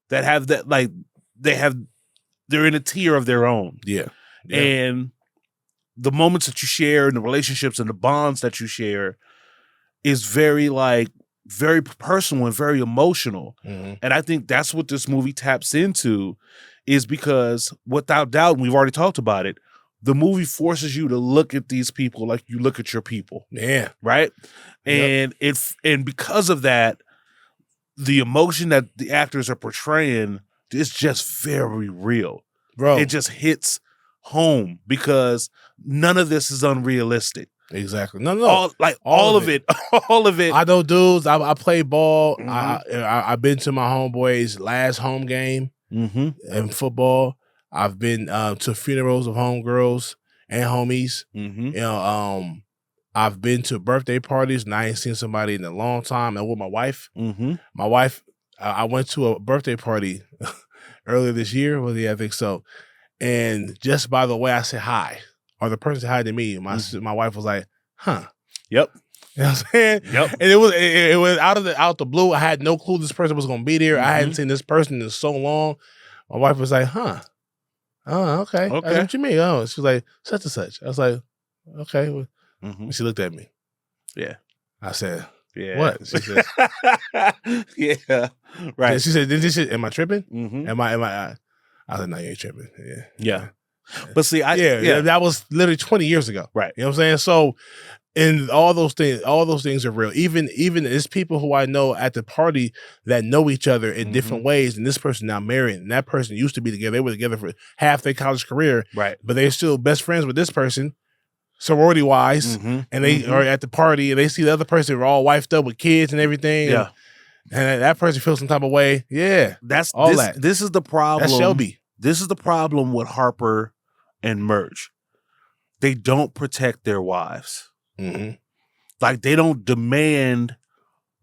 that have that, like, they're in a tier of their own. Yeah. And the moments that you share and the relationships and the bonds that you share is very personal and very emotional. And I think that's what this movie taps into, is because without doubt, and we've already talked about it, the movie forces you to look at these people like you look at your people. Yeah. Right? And and because of that, the emotion that the actors are portraying is just very real. Bro. It just hits home because none of this is unrealistic. Exactly. No. All of it. I know dudes. I play ball. I've been to my homeboy's last home game in football. I've been to funerals of homegirls and homies. You know, I've been to birthday parties and I ain't seen somebody in a long time. And with my wife. My wife, I went to a birthday party earlier this year. Well, yeah, I think so. And just by the way I said hi, or the person said hi to me, my wife was like, huh. Yep. You know what I'm saying? Yep. And it was out the blue. I had no clue this person was gonna be there. I hadn't seen this person in so long. My wife was like, huh. Oh, okay. That's what you mean. Oh, she was like, such and such. I was like, okay. Well, she looked at me. Yeah. I said, yeah. What? She said, yeah. Right. And she said, am I tripping? Am I I said, no, you ain't tripping. Yeah. But see, that was literally 20 years ago. Right. You know what I'm saying? So, and all those things are real. Even it's people who I know at the party that know each other in different ways, and this person now married, and that person used to be together. They were together for half their college career. Right. But they're still best friends with this person, sorority wise, and they are at the party and they see the other person all wifed up with kids and everything. Yeah. And that person feels some type of way. Yeah. That's all that. This is the problem. That's Shelby. This is the problem with Harper and Murch. They don't protect their wives. Like, they don't demand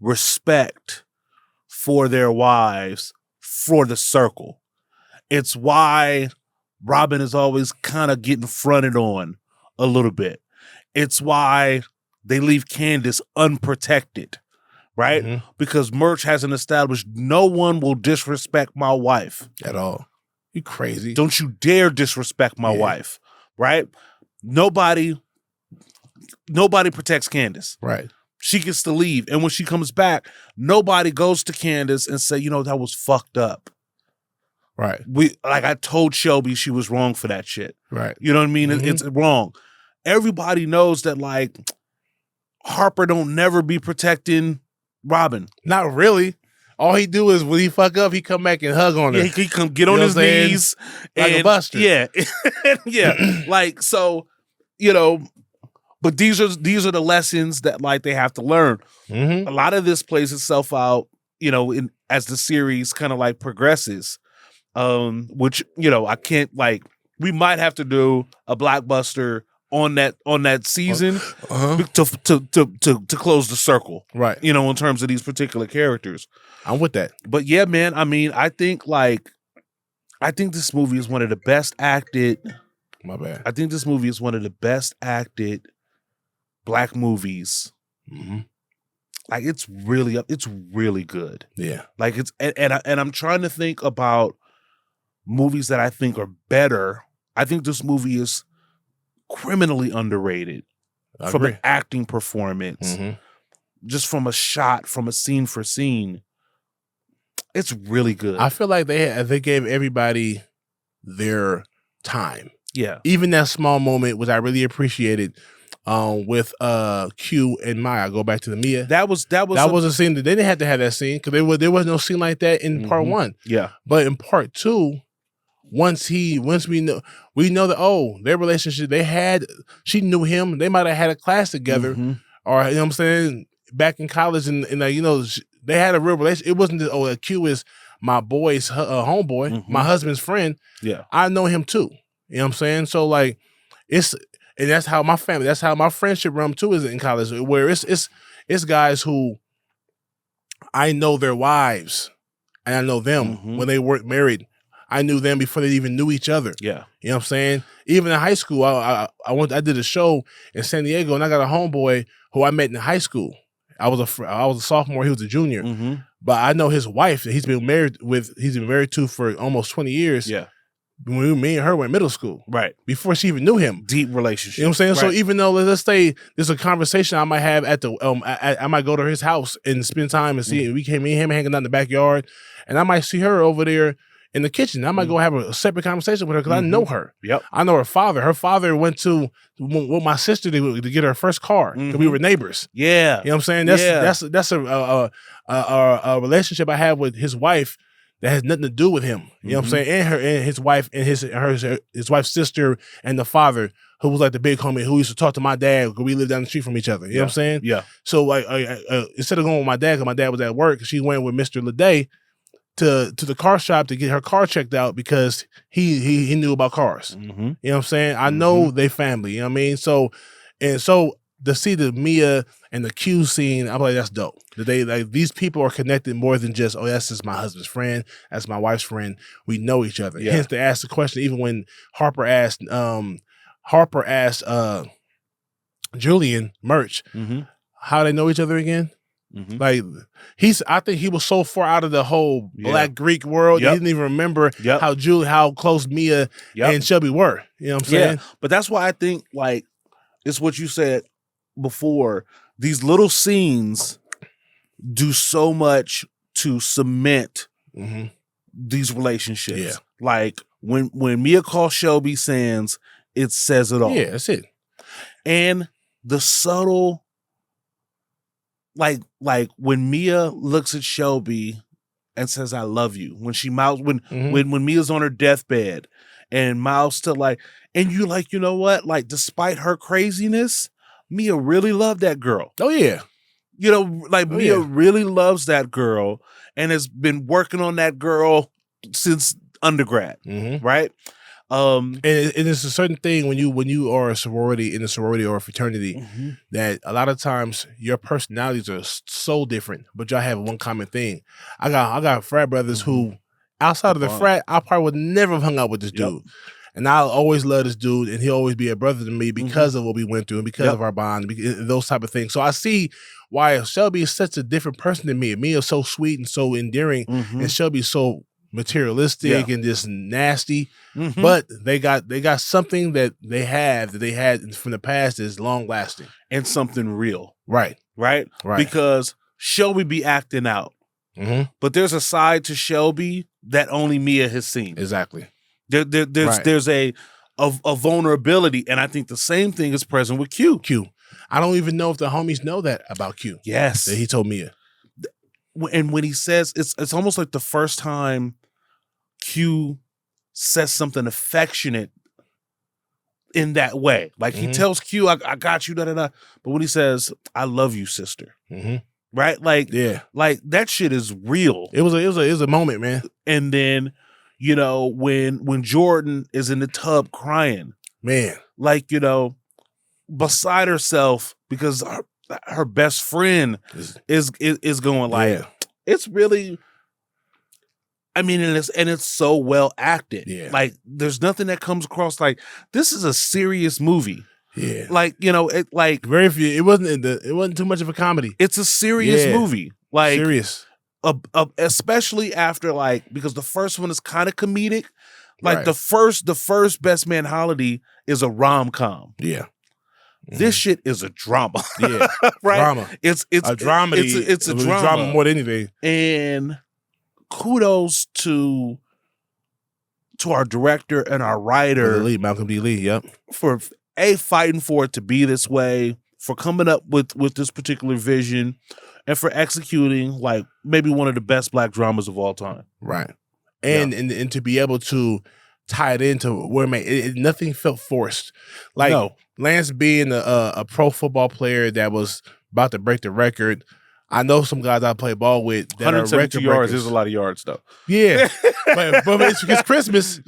respect for their wives for the circle. It's why Robyn is always kind of getting fronted on a little bit. It's why they leave Candace unprotected. Right? Because Murch hasn't established no one will disrespect my wife. At all. You crazy. Don't you dare disrespect my wife. Right? Nobody protects Candace. Right. she gets to leave. And when she comes back, nobody goes to Candace and say, that was fucked up. Right. I told Shelby she was wrong for that shit. Right. You know what I mean? It's wrong. Everybody knows that Harper don't never be protecting Robyn. Not really. All he do is when he fuck up, he come back and hug on her. Yeah, he come get on his knees. Like a buster. Yeah. Yeah. But these are the lessons that they have to learn. Mm-hmm. A lot of this plays itself out, as the series kind of progresses. Which, I can't we might have to do a BlackBuster on that season to close the circle. Right. In terms of these particular characters. I'm with that. But yeah, man, I mean, I think this movie is one of the best acted. My bad. I think this movie is one of the best acted Black movies. Mm-hmm. It's really good. Yeah. And I'm trying to think about movies that I think are better. I think this movie is criminally underrated from an acting performance, just from a shot, from a scene for scene. It's really good. I feel like they gave everybody their time. Yeah. Even that small moment, which I really appreciated, with Q and Maya. Go back to the Mia. That was a scene that they didn't have to have that scene because there was no scene like that in part one. Yeah. But in part two, once we know that their relationship she knew him. They might have had a class together, or you know what I'm saying, back in college, and they had a real relationship. It wasn't that Q is my boy's homeboy, my husband's friend. Yeah, I know him too. You know what I'm saying? So and that's how my friendship run too is in college, where it's guys who I know their wives and I know them when they weren't married. I knew them before they even knew each other. Yeah. You know what I'm saying? Even in high school, I did a show in San Diego, and I got a homeboy who I met in high school. I was a sophomore, he was a junior. But I know his wife that he's been married to for almost 20 years. Yeah. When me and her were in middle school. Right. Before she even knew him. Deep relationship. You know what I'm saying? Right. So even though, let's say there's a conversation I might have at the I might go to his house and spend time and see me and him hanging out in the backyard, and I might see her over there in the kitchen. I might go have a separate conversation with her because I know her. Yep. I know her father. Her father went to with my sister to get her first car because we were neighbors. Yeah. You know what I'm saying? That's a relationship I have with his wife that has nothing to do with him. You know what I'm saying? And his wife and his wife's sister and the father, who was like the big homie who used to talk to my dad because we lived down the street from each other. You know what I'm saying? Yeah. So instead of going with my dad, because my dad was at work, she went with Mr. Leday to the car shop to get her car checked out because he knew about cars. You know what I'm saying? I know they family. You know what I mean? So to see the Mia and the Q scene, I'm like, that's dope. These people are connected more than just, that's just my husband's friend, that's my wife's friend. We know each other. Yeah. Hence, they asked the question, even when Harper asked Julian Murch, how they know each other again. I think he was so far out of the whole Black Greek world, he didn't even remember how close Mia and Shelby were. You know what I'm saying? But that's why I think it's what you said before. These little scenes do so much to cement these relationships. Yeah. Like when Mia calls Shelby Sands, it says it all. Yeah, that's it. And the subtle, like when Mia looks at Shelby and says, "I love you," when she mouths when Mia's on her deathbed and mouths to and you know what? Despite her craziness, Mia really loved that girl. Oh yeah. Mia really loves that girl and has been working on that girl since undergrad, right? And it's a certain thing when you are in a sorority or a fraternity that a lot of times your personalities are so different, but y'all have one common thing. I got frat brothers who outside of the frat, I probably would never have hung out with this dude. And I always love this dude, and he'll always be a brother to me because of what we went through and because of our bond, those type of things. So I see why Shelby is such a different person than me. Mia is so sweet and so endearing, and Shelby's so materialistic and just nasty. But they got something that they had from the past that's long lasting and something real. Right. right? Because Shelby be acting out. But there's a side to Shelby that only Mia has seen. Exactly. There's a vulnerability, and I think the same thing is present with Q. I don't even know if the homies know that about Q. Yes. That he told Mia. And when he says, it's almost like the first time Q says something affectionate in that way. Like he tells Q, I got you, da-da-da. But when he says, I love you, sister. Right? Like, like that shit is real. It was a moment, man. And then, you know, when Jordan is in the tub crying, man, like, you know, beside herself because her best friend is going like, it's really, I mean, and it's so well acted. Like, there's nothing that comes across like this is a serious movie. Like, you know, it like very few. It wasn't too much of a comedy. It's a serious movie. Like serious. Especially after like, because the first one is kind of comedic. Like the first Best Man Holiday is a rom-com. This shit is a drama. Right? Drama. It's a drama. It's a drama more than anything. And kudos to our director and our writer, Malcolm D. Lee, for fighting for it to be this way, for coming up with this particular vision, and for executing like maybe one of the best Black dramas of all time. Right. And to be able to tie it into where nothing felt forced. Like Lance being a pro football player that was about to break the record. I know some guys I play ball with that 172 are yards is a lot of yards though. Yeah. but it's Christmas.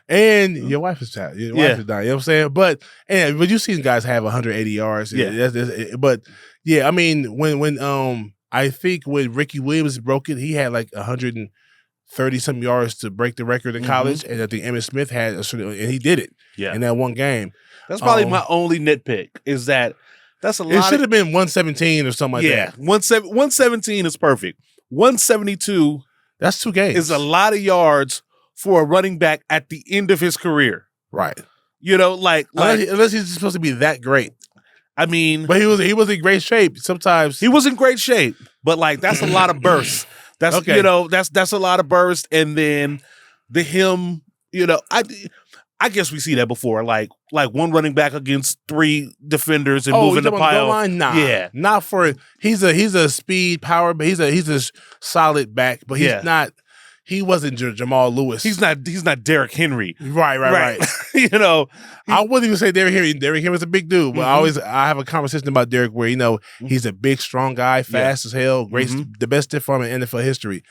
And your wife is tired. Your wife is dying. You know what I'm saying? But you seen guys have 180 yards. But I mean, when I think when Ricky Williams broke it, he had like 130 some yards to break the record in college, and I think Emmitt Smith had and he did it in that one game. That's probably my only nitpick is that that's a lot. It should have been 117 or something like that. 117 is perfect. 172, that's 2 games. Is a lot of yards for a running back at the end of his career. Right. You know, like unless he's supposed to be that great. I mean, but he was in great shape. Sometimes he was in great shape, but like that's a lot of bursts. That's you know, that's a lot of bursts, and then him, you know, I guess we see that before, like one running back against 3 defenders and moving the pile. Nah, not for he's a speed power, but he's a solid back, but he's not. He wasn't Jamal Lewis. He's not Derrick Henry. Right. You know, I wouldn't even say Derrick Henry. Derrick Henry's a big dude, but I have a conversation about Derrick where, you know, he's a big, strong guy, fast as hell, great, the best stiff arm in NFL history.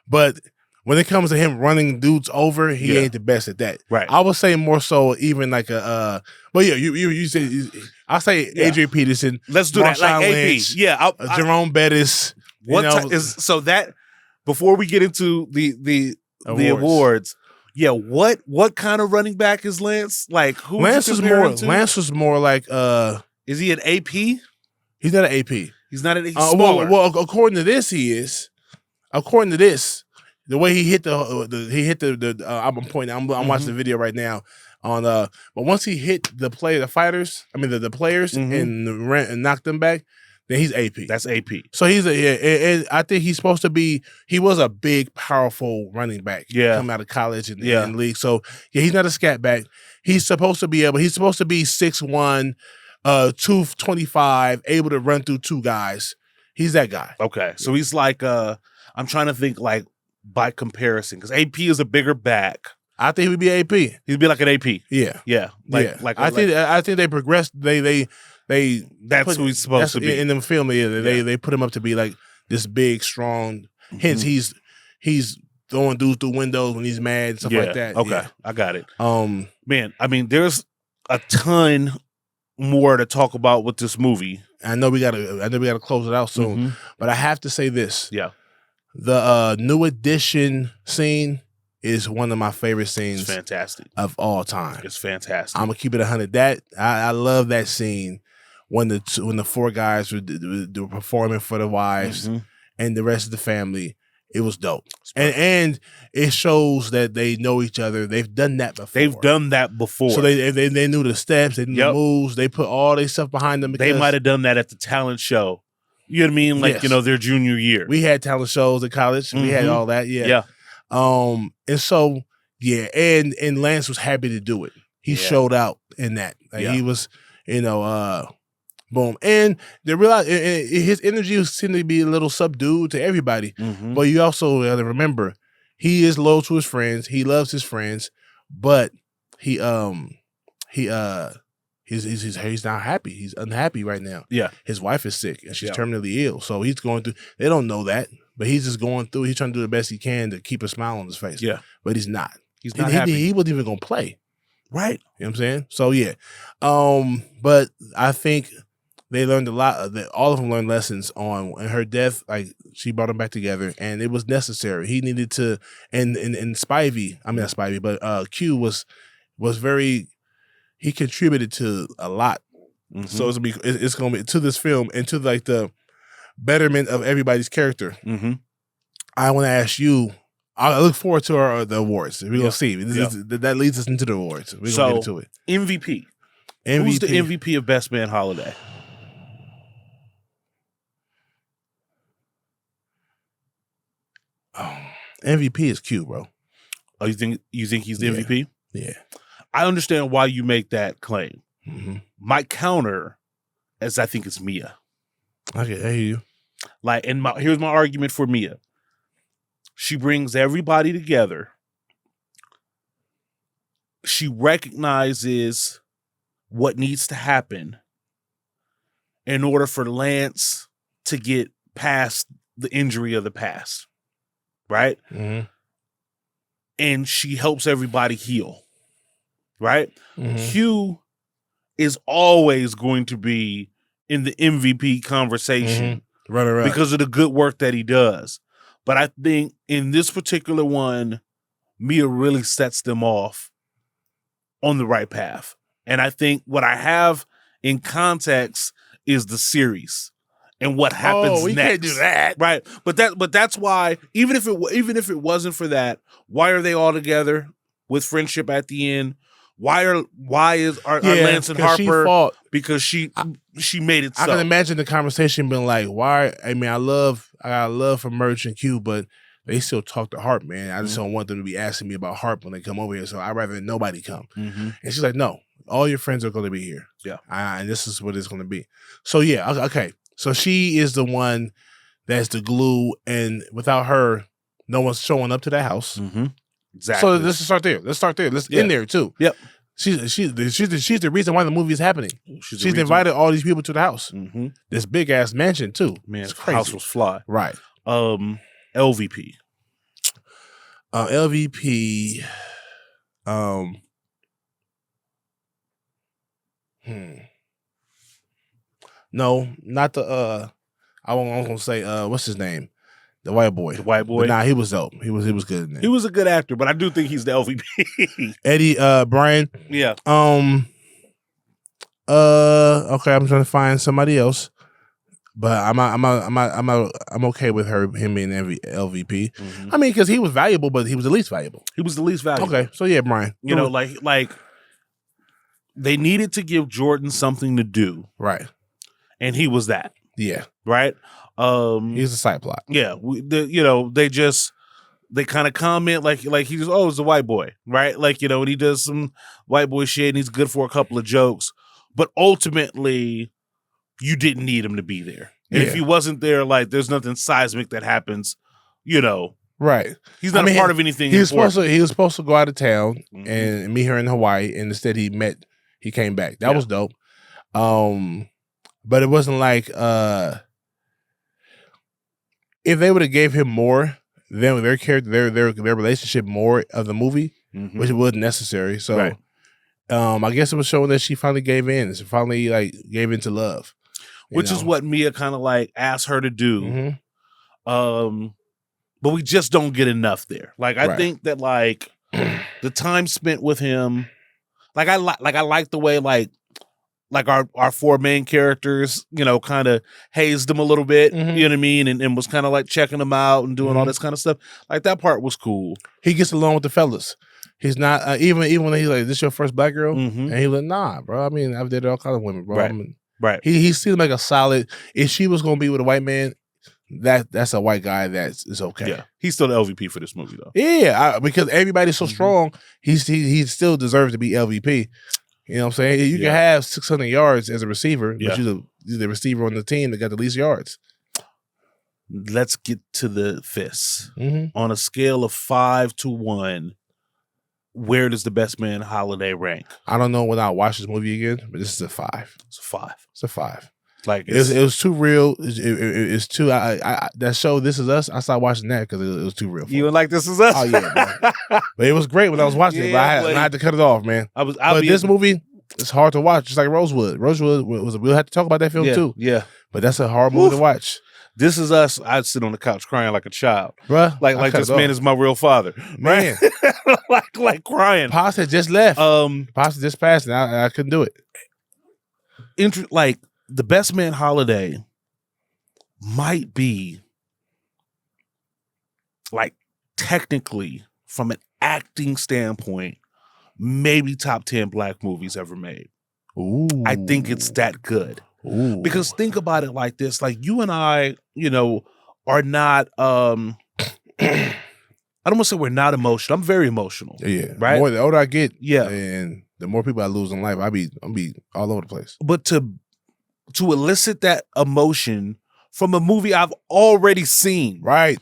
But when it comes to him running dudes over, he ain't the best at that. Right. I would say more so even like but you say I'll say Adrian Peterson. Let's do that. Like Lynch, AP. Jerome Bettis. So that before we get into the awards, what kind of running back is Lance? Like who Lance was more like is he an AP? He's not an AP. He's not an AP. Well, according to this, he is. According to this, the way he hit the I'm pointing. I'm watching the video right now on but once he hit the players and knocked them back, then he's AP. That's AP. So he's and I think he's supposed to be. He was a big, powerful running back. Coming out of college and in the league. So he's not a scat back. He's supposed to be 6'1", 225, able to run through 2 guys. He's that guy. Okay, so he's like I'm trying to think like by comparison because AP is a bigger back. I think he'd be AP. He'd be like an AP. Yeah. Like I think they progressed. They that's who he's supposed to be in the film. They put him up to be like this big, strong. Hence, he's throwing dudes through windows when he's mad and stuff like that. Okay, I got it. Man, I mean, there's a ton more to talk about with this movie. I know we gotta close it out soon, but I have to say this. Yeah, the New Edition scene is one of my favorite scenes. It's fantastic of all time. It's fantastic. I'm gonna keep it 100. That I love that scene when the 4 guys were performing for the wives and the rest of the family. It was dope, and it shows that they know each other. They've done that before. So they knew the steps, they knew the moves. They put all their stuff behind them. They might have done that at the talent show You know what I mean? Like, Yes. their junior year. We had talent shows at college. We had all that. Yeah. Yeah. And so, yeah, and Lance was happy to do it. He showed out in that. Like, he was, boom. And they realized his energy seemed to be a little subdued to everybody. Mm-hmm. But you also got to remember, he is loyal to his friends. He loves his friends, but he's not happy. He's unhappy right now. Yeah. His wife is sick and she's terminally ill. So he's going through, they don't know that, but he's just going through, he's trying to do the best he can to keep a smile on his face. Yeah. But he's not. He's not happy. He wasn't even going to play. Right. You know what I'm saying? So yeah. But I think they learned a lot. All of them learned lessons on her death. Like, she brought them back together, and it was necessary. He needed to, and Spivey, I mean not Spivey, but Q was very. He contributed to a lot, so it's gonna be to this film and to like the betterment of everybody's character. Mm-hmm. I want to ask you. I look forward to the awards. We're gonna see. That leads us into the awards. We're gonna get into it. MVP. Who's the MVP of Best Man Holiday? Oh, MVP is Q, bro. Oh, you think he's the MVP? Yeah. I understand why you make that claim. Mm-hmm. My counter is I think it's Mia. Okay, I hear you. Like, and here's my argument for Mia. She brings everybody together. She recognizes what needs to happen in order for Lance to get past the injury of the past. Right? Mm-hmm. And she helps everybody heal. Right? Mm-hmm. Q is always going to be in the MVP conversation right. because of the good work that he does. But I think in this particular one, Mia really sets them off on the right path. And I think what I have in context is the series and what happens we next. Can't do that, right? But that's why even if it wasn't for that, why are they all together with friendship at the end? Why are Lance and Harper? Because she made it. I can imagine the conversation being like, why? I mean, I got love for Murch and Q, but they still talk to Harp, man. I just don't want them to be asking me about Harp when they come over here. So I'd rather nobody come. Mm-hmm. And she's like, no, all your friends are going to be here. Yeah. And this is what it's going to be. So yeah, okay. So she is the one that's the glue, and without her, no one's showing up to that house. Mm-hmm. Exactly. So let's start there. Let's in there too. Yep. She's the reason why the movie is happening. She's invited all these people to the house. Mm-hmm. This big ass mansion too. Man, it's crazy. House was fly. Right. LVP. LVP. No, not the. I was gonna say what's his name, the white boy. The white boy. But nah, he was dope. He was good in there. He was a good actor, but I do think he's the LVP. Eddie Brian. Yeah. Okay, I'm trying to find somebody else, but I'm okay with him being LVP. Mm-hmm. I mean, because he was valuable, but he was the least valuable. He was the least valuable. Okay, so yeah, Brian. You know, like they needed to give Jordan something to do, right? And he was that. Yeah. Right. He's a side plot. Yeah. They kind of comment like he just, it's a white boy, right? Like, and he does some white boy shit and he's good for a couple of jokes. But ultimately, you didn't need him to be there. And if he wasn't there, like, there's nothing seismic that happens, Right. He's not a part of anything. He was supposed to go out of town and meet her in Hawaii, and instead he came back. That was dope. But it wasn't like if they would have gave him more, then their character, their relationship more of the movie, which wasn't necessary. So right. I guess it was showing that she finally gave in. She finally gave in to love. Which is what Mia kind of asked her to do. Mm-hmm. But we just don't get enough there. I think that the time spent with him, I like the way our four main characters, kind of hazed him a little bit, you know what I mean? And was kind of checking him out and doing all this kind of stuff. That part was cool. He gets along with the fellas. He's not, even when he's like, this your first black girl? And he's like, nah, bro. I mean, I've dated all kinds of women, bro. Right. Right. He seemed like a solid. If she was going to be with a white man, that's a white guy that is okay. Yeah, he's still the LVP for this movie though. Yeah, because everybody's so strong, he still deserves to be LVP. You know what I'm saying? You can have 600 yards as a receiver, but you're the receiver on the team that got the least yards. Let's get to the fists. On a scale of 5 to 1, where does the Best Man Holiday rank? I don't know when I'll watch this movie again, but this is a 5. It's a 5. It's a 5. Like it was too real. It's too. That show This Is Us. I stopped watching that because it was too real. You would like This Is Us? Oh yeah, but it was great when I was watching it. But I had to cut it off, man. But this movie, it's hard to watch, just like Rosewood. Rosewood we'll have to talk about that film too. Yeah, but that's a hard movie to watch. This Is Us. I'd sit on the couch crying like a child, bruh. Like this man is my real father, man. like crying. Pops had just left. Pops had just passed, and I couldn't do it. Like the Best Man Holiday might be, like, technically from an acting standpoint, maybe top 10 black movies ever made. Ooh, I think it's that good. Ooh. Because think about it like this: like you and I, are not. I don't want to say we're not emotional. I'm very emotional. Yeah, right. The older I get, and the more people I lose in life, I'll be all over the place. But to elicit that emotion from a movie I've already seen, right,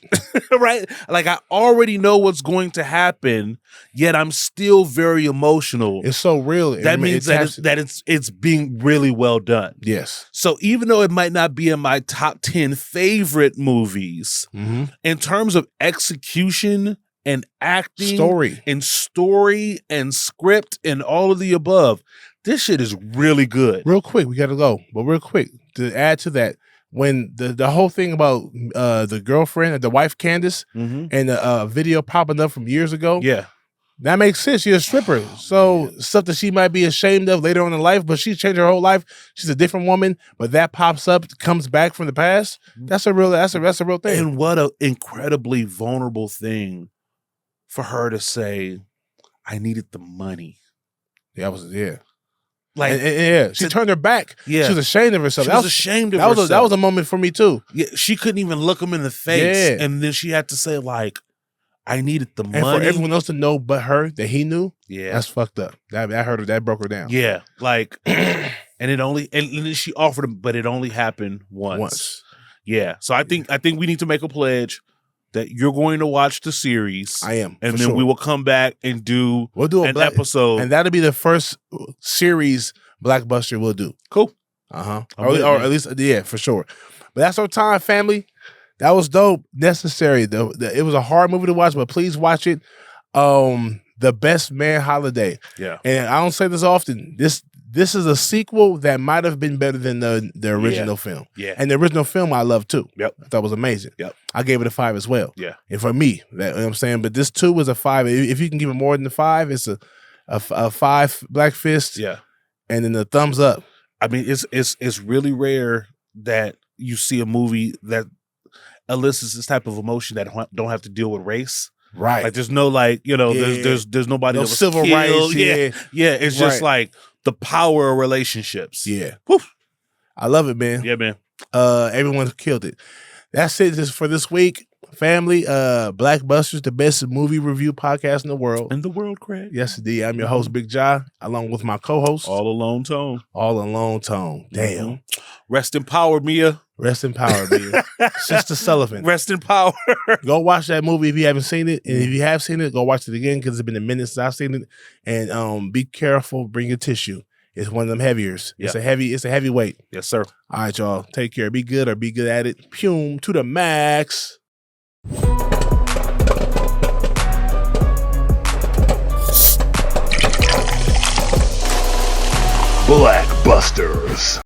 right, like I already know what's going to happen, yet I'm still very emotional. It's so real. That means that it's being really well done. Yes. So even though it might not be in my top 10 favorite movies, in terms of execution and acting, story and script and all of the above, this shit is really good. Real quick, we got to go, but real quick to add to that. When the whole thing about the girlfriend, the wife Candace, and the video popping up from years ago, that makes sense. She's a stripper, so stuff that she might be ashamed of later on in life, but she changed her whole life. She's a different woman, but that pops up, comes back from the past. That's a real thing. And what an incredibly vulnerable thing for her to say, "I needed the money." Like, she turned her back. Yeah, she was ashamed of herself. She was ashamed of herself. That was a moment for me too. Yeah, she couldn't even look him in the face, and then she had to say, like, "I needed the money." And for everyone else to know but her that he knew, that's fucked up. That hurt her. That broke her down. Yeah, like, and then she offered him, but it only happened once. Yeah, so I think we need to make a pledge that you're going to watch the series. I am, and then we will come back and we'll do an episode, and that'll be the first series BlackBuster will do. Cool. Or at least for sure. But that's our time, family. That was dope. Necessary. It was a hard movie to watch, but please watch it. The Best Man Holiday. Yeah, and I don't say this often. This is a sequel that might have been better than the original film. Yeah. And the original film I love too. Yep. I thought was amazing. Yep. I gave it a 5 as well. Yeah. And for me, you know what I'm saying? But this 2 is a 5. If you can give it more than a 5, it's a 5 Black Fist. Yeah. And then the thumbs up. I mean, it's really rare that you see a movie that elicits this type of emotion that don't have to deal with race. Right. Like there's no there's nobody that was civil killed. rights. Yeah. It's just like the power of relationships. Yeah. Whew. I love it, man. Yeah, man. Everyone killed it. That's it for this week. Family, BlackBusters, the best movie review podcast in the world. Craig. Yes, indeed. I'm your host, Big Ja, along with my co-host. All Alone Tone. Damn. Rest in power, Mia. Rest in power, Mia. Sister Sullivan. Rest in power. Go watch that movie if you haven't seen it. And if you have seen it, go watch it again because it's been a minute since I've seen it. And be careful. Bring your tissue. It's one of them heaviers. Yep. It's a heavy weight. Yes, sir. All right, y'all. Take care. Be good or be good at it. Pum to the max. BlackBusters.